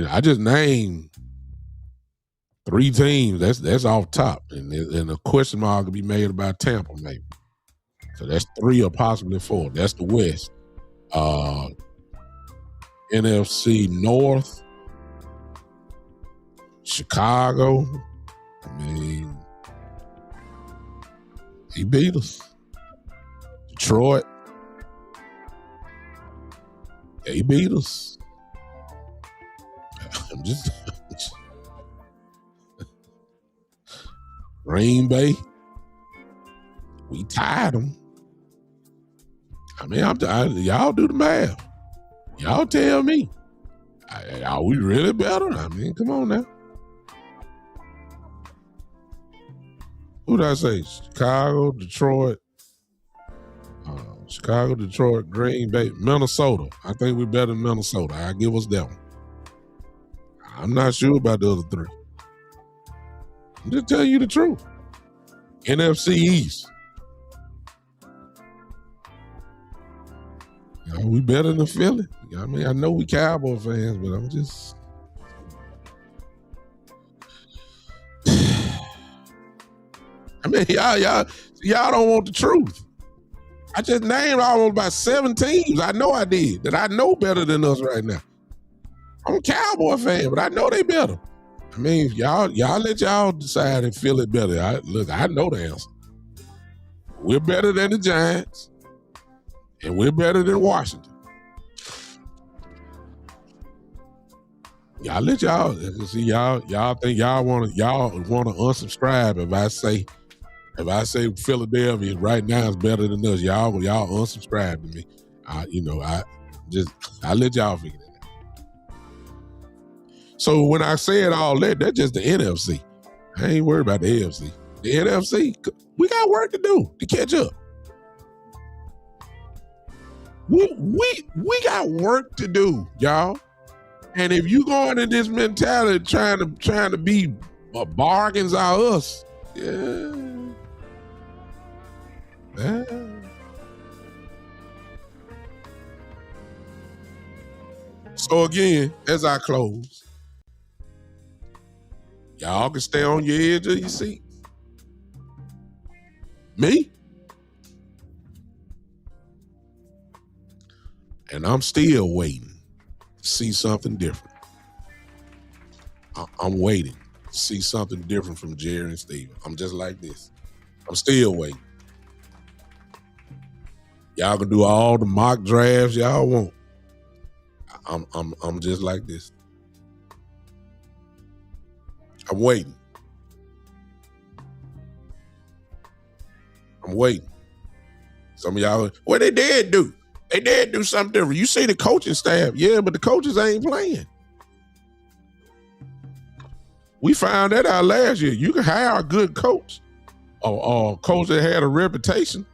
I just named 3 teams. That's off top, and a question mark could be made about Tampa, maybe. So that's 3 or possibly 4. That's the West. NFC North, Chicago. He beat us. Detroit. He beat us. I'm just. Green Bay, we tied them. Y'all do the math. Y'all tell me. Are we really better? Come on now. Who did I say? Chicago, Detroit, Green Bay, Minnesota. I think we're better than Minnesota. I'll give us that one. I'm not sure about the other 3. I'm just telling you the truth. NFC East. We better than Philly. I know we Cowboy fans, but I'm just. Y'all don't want the truth. I just named almost about 7 teams. I know I did that I know better than us right now. I'm a Cowboy fan, but I know they better. Y'all let y'all decide and feel it better. I know the answer. We're better than the Giants, and we're better than Washington. Y'all let y'all see y'all think y'all want to unsubscribe if I say Philadelphia right now is better than us. Y'all unsubscribe to me. I let y'all figure that out. So when I said all that, that's just the NFC. I ain't worried about the AFC. The NFC, we got work to do to catch up. We got work to do, y'all. And if you go into this mentality trying to be bargains are us, So again, as I close, y'all can stay on your edge of your seat. Me? And I'm still waiting to see something different. I'm waiting to see something different from Jerry and Steven. I'm just like this. I'm still waiting. Y'all can do all the mock drafts y'all want. I'm just like this. I'm waiting. I'm waiting. Some of y'all, what they did do? They did do something different. You see the coaching staff, yeah, but the coaches ain't playing. We found that out last year. You can hire a good coach or a coach that had a reputation,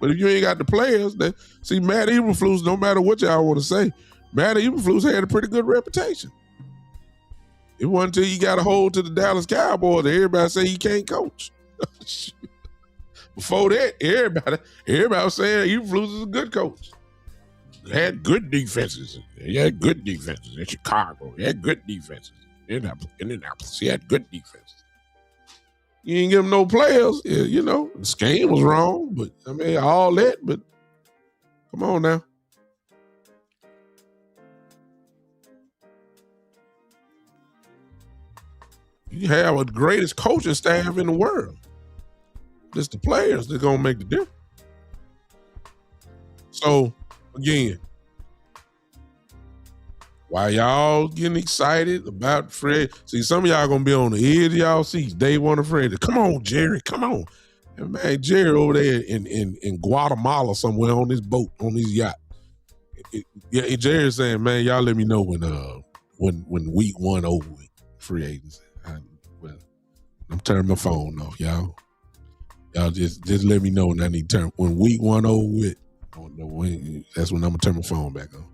but if you ain't got the players, then see, Matt Eberflus, no matter what y'all want to say, Matt Eberflus had a pretty good reputation. It wasn't until he got a hold to the Dallas Cowboys that everybody say he can't coach. Before that, everybody was saying Eberflus is a good coach. He had good defenses. He had good defenses in Chicago. He had good defenses in Indianapolis. He had good defenses. You didn't give him no players. You know, the scheme was wrong, but I mean, all that, but come on now. You have the greatest coaching staff in the world. It's the players that are going to make the difference. So, again, while y'all getting excited about Fred, see, some of y'all going to be on the edge of y'all seats. Day one of Fred. Come on, Jerry, come on. And man, Jerry over there in Guatemala somewhere on this boat, on this yacht. Yeah, Jerry's saying, man, y'all let me know when week one over with free agency. I'm turning my phone off, y'all. Y'all just let me know when I need to turn. When week one over with, that's when I'm gonna turn my phone back on.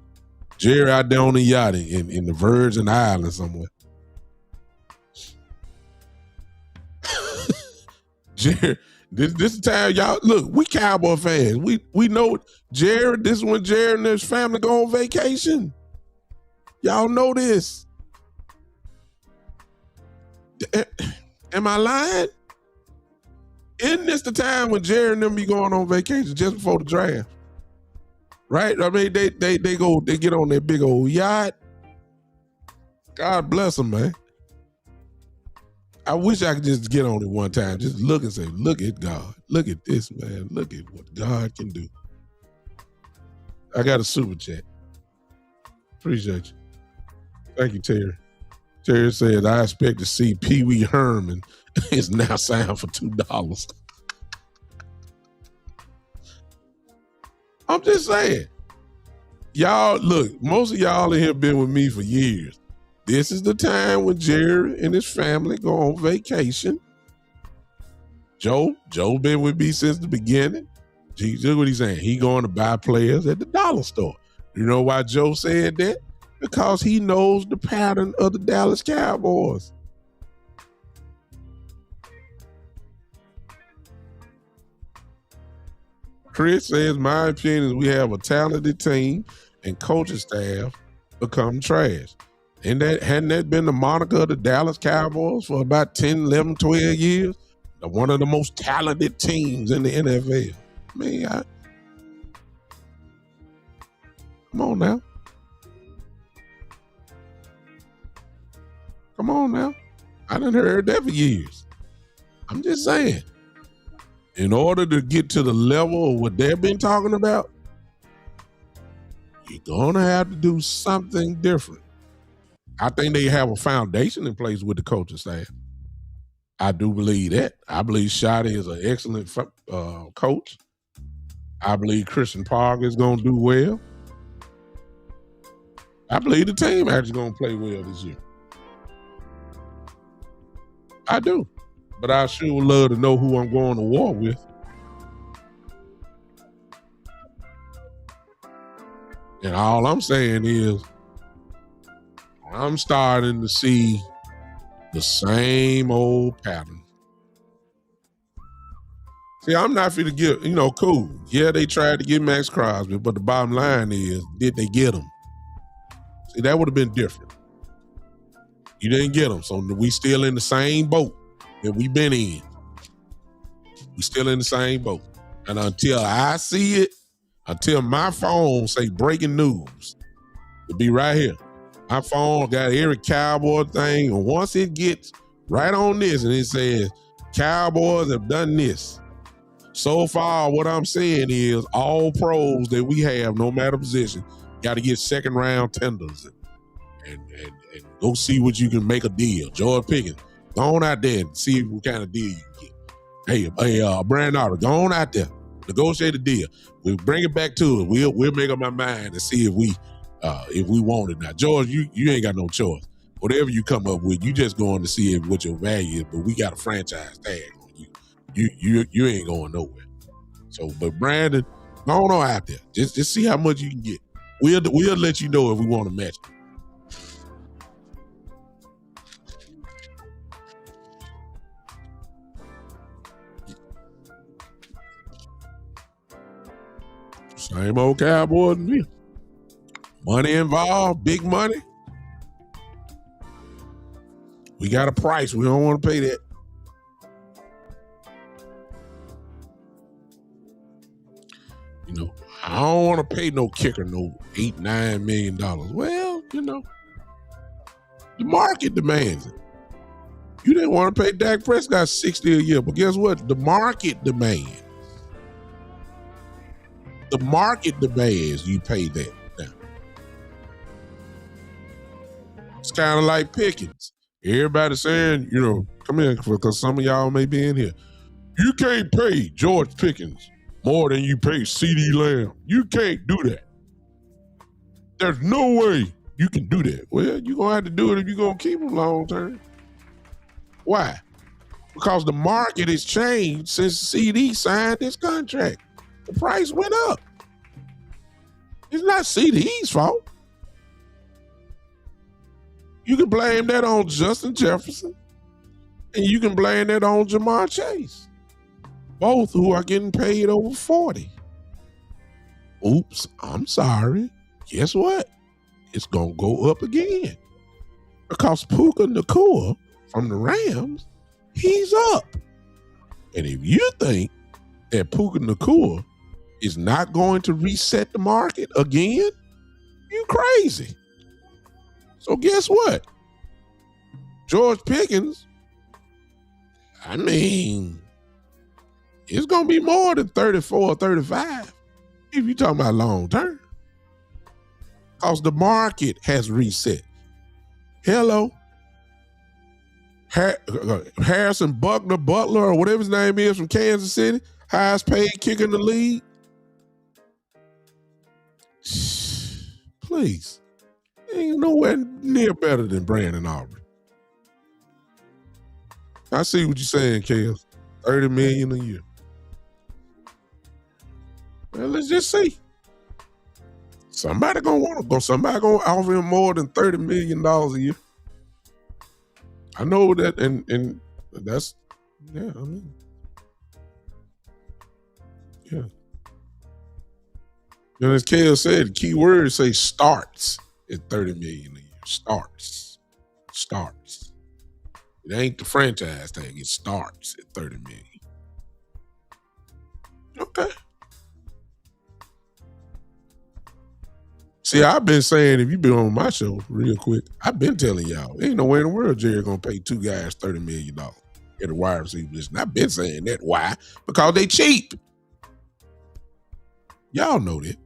Jerry out there on the yacht in the Virgin Islands somewhere. Jerry, this time, y'all look. We Cowboy fans. We know Jerry. This is when Jerry and his family go on vacation. Y'all know this. Am I lying? Isn't this the time when Jerry and them be going on vacation just before the draft? Right? I mean, they get on their big old yacht. God bless them, man. I wish I could just get on it one time, just look and say, look at God. Look at this, man. Look at what God can do. I got a super chat. Appreciate you. Thank you, Terry. Terry said, I expect to see Pee Wee Herman is now signed for $2. I'm just saying. Y'all, look, most of y'all in here been with me for years. This is the time when Jerry and his family go on vacation. Joe been with me since the beginning. Look what he's saying. He going to buy players at the dollar store. You know why Joe said that? Because he knows the pattern of the Dallas Cowboys. Chris says, my opinion is we have a talented team and coaching staff become trash. And hadn't that been the moniker of the Dallas Cowboys for about 10, 11, 12 years? One of the most talented teams in the NFL. I mean, come on now. Come on now. I done heard that for years. I'm just saying. In order to get to the level of what they've been talking about, you're going to have to do something different. I think they have a foundation in place with the coaching staff. I do believe that. I believe Shotty is an excellent coach. I believe Christian Parker is going to do well. I believe the team actually going to play well this year. I do. But I sure would love to know who I'm going to war with. And all I'm saying is I'm starting to see the same old pattern. See, I'm not fit to get, cool. Yeah, they tried to get Maxx Crosby, but the bottom line is, did they get him? See, that would have been different. You didn't get them, so we still in the same boat that we been in. We still in the same boat. And until I see it, until my phone say breaking news, it'll be right here. My phone got every Cowboy thing, and once it gets right on this and it says Cowboys have done this. So far, what I'm saying is all pros that we have, no matter position, got to get second round tenders and go see what you can make a deal. George Pickens, go on out there and see what kind of deal you can get. Hey, Brandon Otter, go on out there, negotiate a deal. We'll bring it back to it. We'll make up my mind and see if we want it now. George, you ain't got no choice. Whatever you come up with, you just going to see what your value is. But we got a franchise tag on you. You ain't going nowhere. So, but Brandon, go on out there. Just see how much you can get. We'll let you know if we want to match it. Same old Cowboys and me. Money involved, big money. We got a price. We don't want to pay that. You know, I don't want to pay no kicker no $8-9 million. Well, you know, the market demands it. You didn't want to pay Dak Prescott $60 a year, but guess what? The market demands. The market demands you pay that now. It's kind of like Pickens. Everybody saying, you know, come in because some of y'all may be in here. You can't pay George Pickens more than you pay CeeDee Lamb. You can't do that. There's no way you can do that. Well, you're going to have to do it if you're going to keep him long term. Why? Because the market has changed since CD signed this contract. The price went up. It's not CD's fault. You can blame that on Justin Jefferson, and you can blame that on Jamar Chase, both who are getting paid over 40. Oops, I'm sorry. Guess what? It's going to go up again because Puka Nacua from the Rams, he's up. And if you think that Puka Nacua is not going to reset the market again, you crazy. So guess what? George Pickens, I mean, it's going to be more than 34 or 35 if you're talking about long term. Because the market has reset. Hello. Harrison Butler, or whatever his name is, from Kansas City, highest paid kicker in the league. Please. Ain't nowhere near better than Brandon Aubrey. I see what you're saying, Kels. $30 million a year. Well, let's just see. Somebody gonna want to go. Somebody gonna offer him more than $30 million a year. I know that, and that's, yeah, I mean, yeah. And as Kale said, the key word say starts at $30 million a year. Starts. It ain't the franchise thing. It starts at $30 million. Okay. See, I've been saying, if you've been on my show real quick, I've been telling y'all, ain't no way in the world Jerry gonna pay two guys $30 million at a wide receiver position. I've been saying that. Why? Because they cheap. Y'all know that.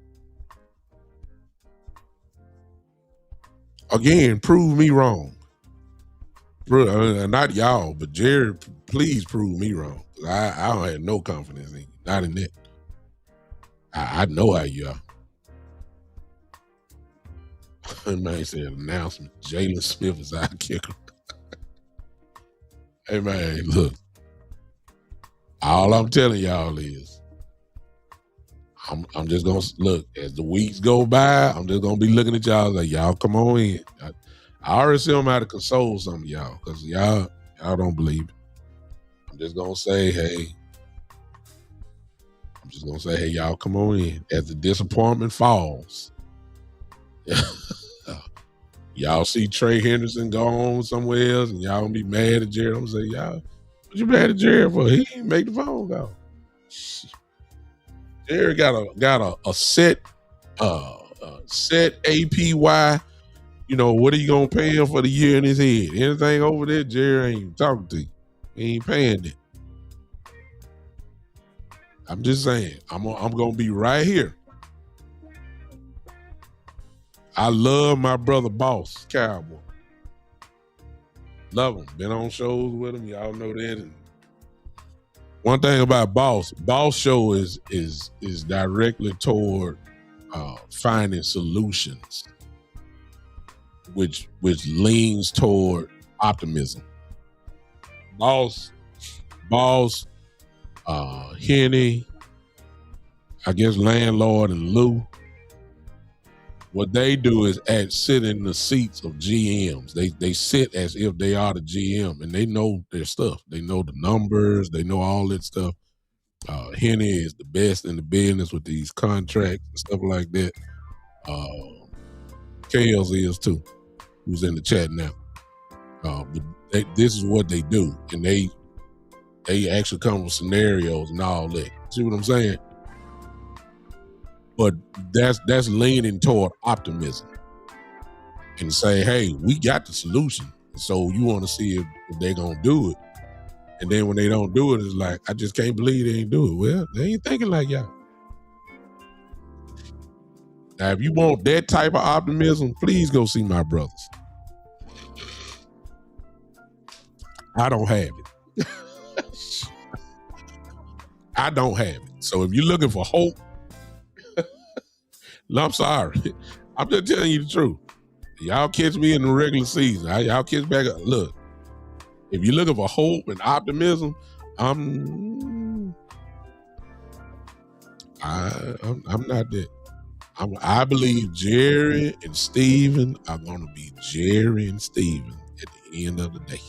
Again, prove me wrong. Not y'all, but Jerry, please prove me wrong. I don't have no confidence in you. Not in that. I know how you are. Man said announcement. Jalen Smith is our kicker. Hey man, look. All I'm telling y'all is I'm just gonna look as the weeks go by. I'm just gonna be looking at y'all like, y'all come on in. I already see them how to console some of y'all because y'all don't believe it. I'm just gonna say, hey, y'all come on in. As the disappointment falls, Y'all see Trey Henderson go on somewhere else, and y'all gonna be mad at Jerry. I'm gonna say, y'all, what you mad at Jerry for? He didn't make the phone call. Jerry got a set APY. You know, what are you gonna pay him for the year in his head? Anything over there, Jerry ain't talking to you. He ain't paying it. I'm just saying, I'm gonna be right here. I love my brother Boss, Cowboy. Love him. Been on shows with him. Y'all know that. And one thing about Boss show is directly toward finding solutions, which leans toward optimism. Boss, Henny, I guess Landlord and Lou. What they do is sit in the seats of GMs. They sit as if they are the GM, and they know their stuff. They know the numbers. They know all that stuff. Henny is the best in the business with these contracts and stuff like that. Kales is too, who's in the chat now. But this is what they do, and they actually come with scenarios and all that. See what I'm saying? But that's leaning toward optimism and say, hey, we got the solution. So you want to see if they're going to do it. And then when they don't do it, it's like, I just can't believe they ain't do it. Well, they ain't thinking like y'all. Now, if you want that type of optimism, please go see my brothers. I don't have it. I don't have it. So if you're looking for hope, no, I'm sorry. I'm just telling you the truth. Y'all catch me in the regular season. Y'all catch back up. Look, if you're looking for hope and optimism, I'm not that. I believe Jerry and Steven are going to be Jerry and Steven at the end of the day.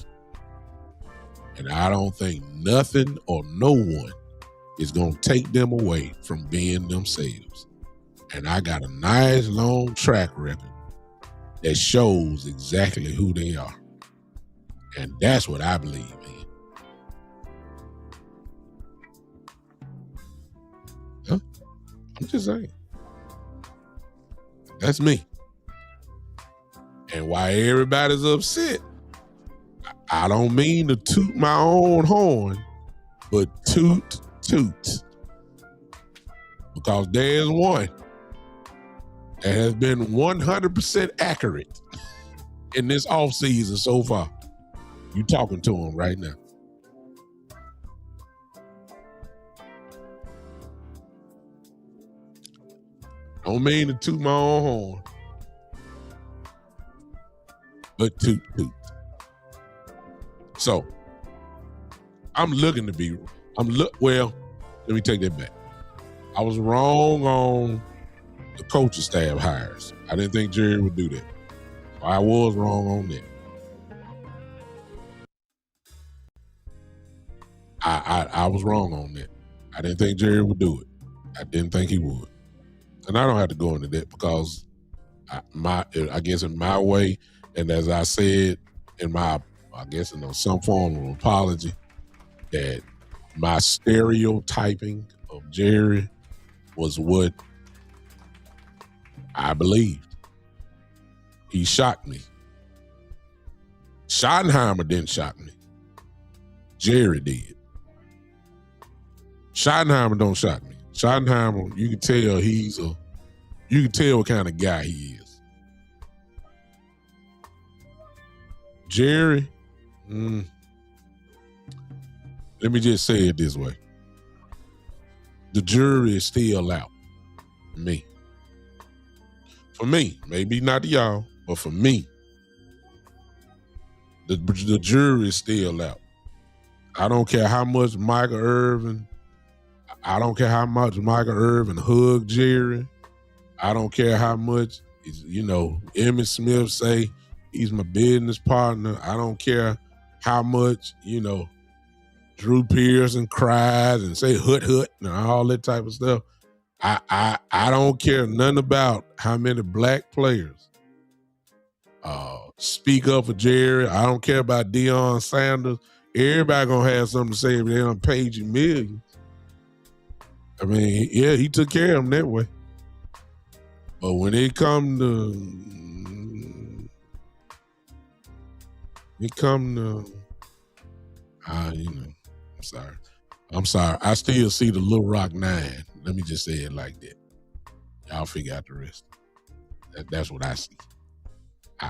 And I don't think nothing or no one is going to take them away from being themselves. And I got a nice long track record that shows exactly who they are. And that's what I believe in. Huh? I'm just saying. That's me. And why everybody's upset, I don't mean to toot my own horn, but toot. Because there's one that has been 100% accurate in this offseason so far. You talking to him right now. Don't mean to toot my own horn, but toot. So, well, let me take that back. I was wrong on the coaching staff hires. I didn't think Jerry would do that. I was wrong on that. I was wrong on that. I didn't think Jerry would do it. I didn't think he would. And I don't have to go into that because I guess in my way, and as I said in my, I guess in some form of apology, that my stereotyping of Jerry was what I believed. He shocked me. Schottenheimer didn't shock me. Jerry did. Schottenheimer don't shock me. Schottenheimer, you can tell you can tell what kind of guy he is. Jerry, let me just say it this way. The jury is still out. For me, maybe not to y'all, but for me, the jury is still out. I don't care how much Michael Irvin hugged Jerry. I don't care how much, Emmitt Smith say he's my business partner. I don't care how much, Drew Pearson cries and say hut and all that type of stuff. I don't care nothing about how many black players speak up for Jerry. I don't care about Deion Sanders. Everybody gonna have something to say if they done paid you millions. I mean, yeah, he took care of them that way. But when it come to, I'm sorry. I still see the Little Rock 9. Let me just say it like that. Y'all figure out the rest. That's what I see.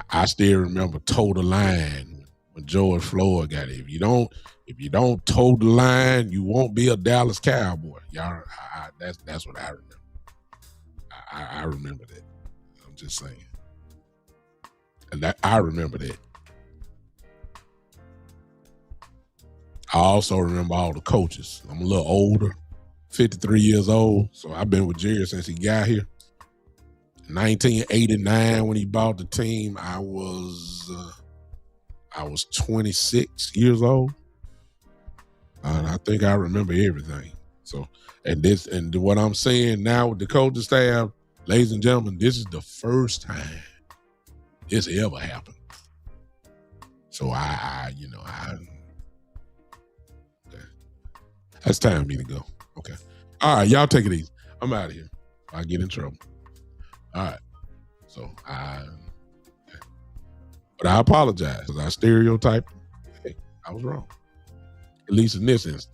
I still remember toe the line when George Floyd got it. If you don't toe the line, you won't be a Dallas Cowboy. Y'all, that's what I remember. I remember that. I'm just saying. And I remember that. I also remember all the coaches. I'm a little older, 53 years old, so I've been with Jerry since he got here. 1989, when he bought the team, I was 26 years old, and I think I remember everything. So, and what I'm saying now with the coaching staff, ladies and gentlemen, this is the first time this ever happened. So that's time for me to go. Okay. All right, y'all take it easy. I'm out of here. I get in trouble. All right. So but I apologize because I stereotyped. Hey, I was wrong. At least in this instance.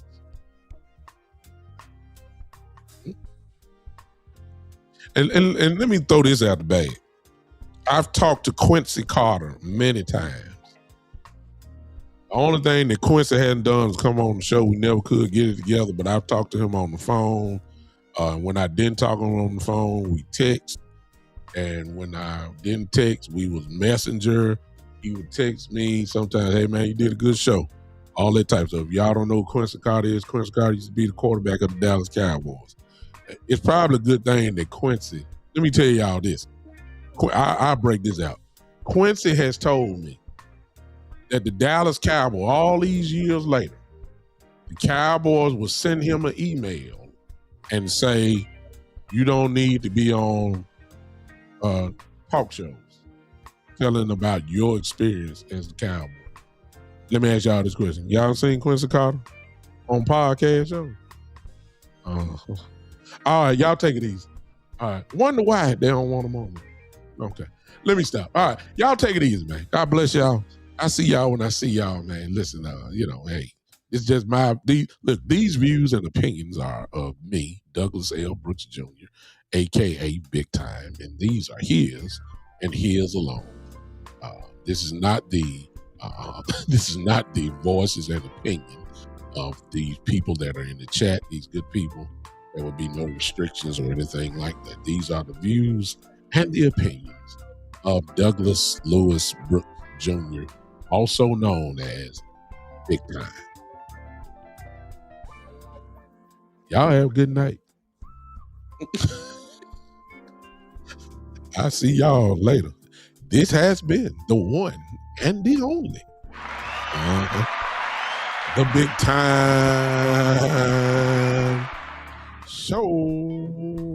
And let me throw this out the bag. I've talked to Quincy Carter many times. The only thing that Quincy hadn't done is come on the show. We never could get it together, but I've talked to him on the phone. When I didn't talk to him on the phone, we text. And when I didn't text, we was messenger. He would text me sometimes, hey, man, you did a good show. All that type of stuff. If y'all don't know who Quincy Carter is, Quincy Carter used to be the quarterback of the Dallas Cowboys. It's probably a good thing that Quincy, let me tell y'all this. I'll break this out. Quincy has told me that the Dallas Cowboys, all these years later, the Cowboys will send him an email and say, you don't need to be on talk shows telling about your experience as a Cowboy. Let me ask y'all this question. Y'all seen Quincy Carter on podcast show? All right, y'all take it easy. All right. Wonder why they don't want him on me. Okay. Let me stop. All right. Y'all take it easy, man. God bless y'all. I see y'all when I see y'all, man. Listen, hey, it's just these views and opinions are of me, Douglas L. Brooks Jr., a.k.a. Big Time, and these are his and his alone. This is not the voices and opinions of these people that are in the chat, these good people. There will be no restrictions or anything like that. These are the views and the opinions of Douglas Lewis Brooks Jr., also known as Big Time. Y'all have a good night. I'll see y'all later. This has been the one and the only. The Big Time Show.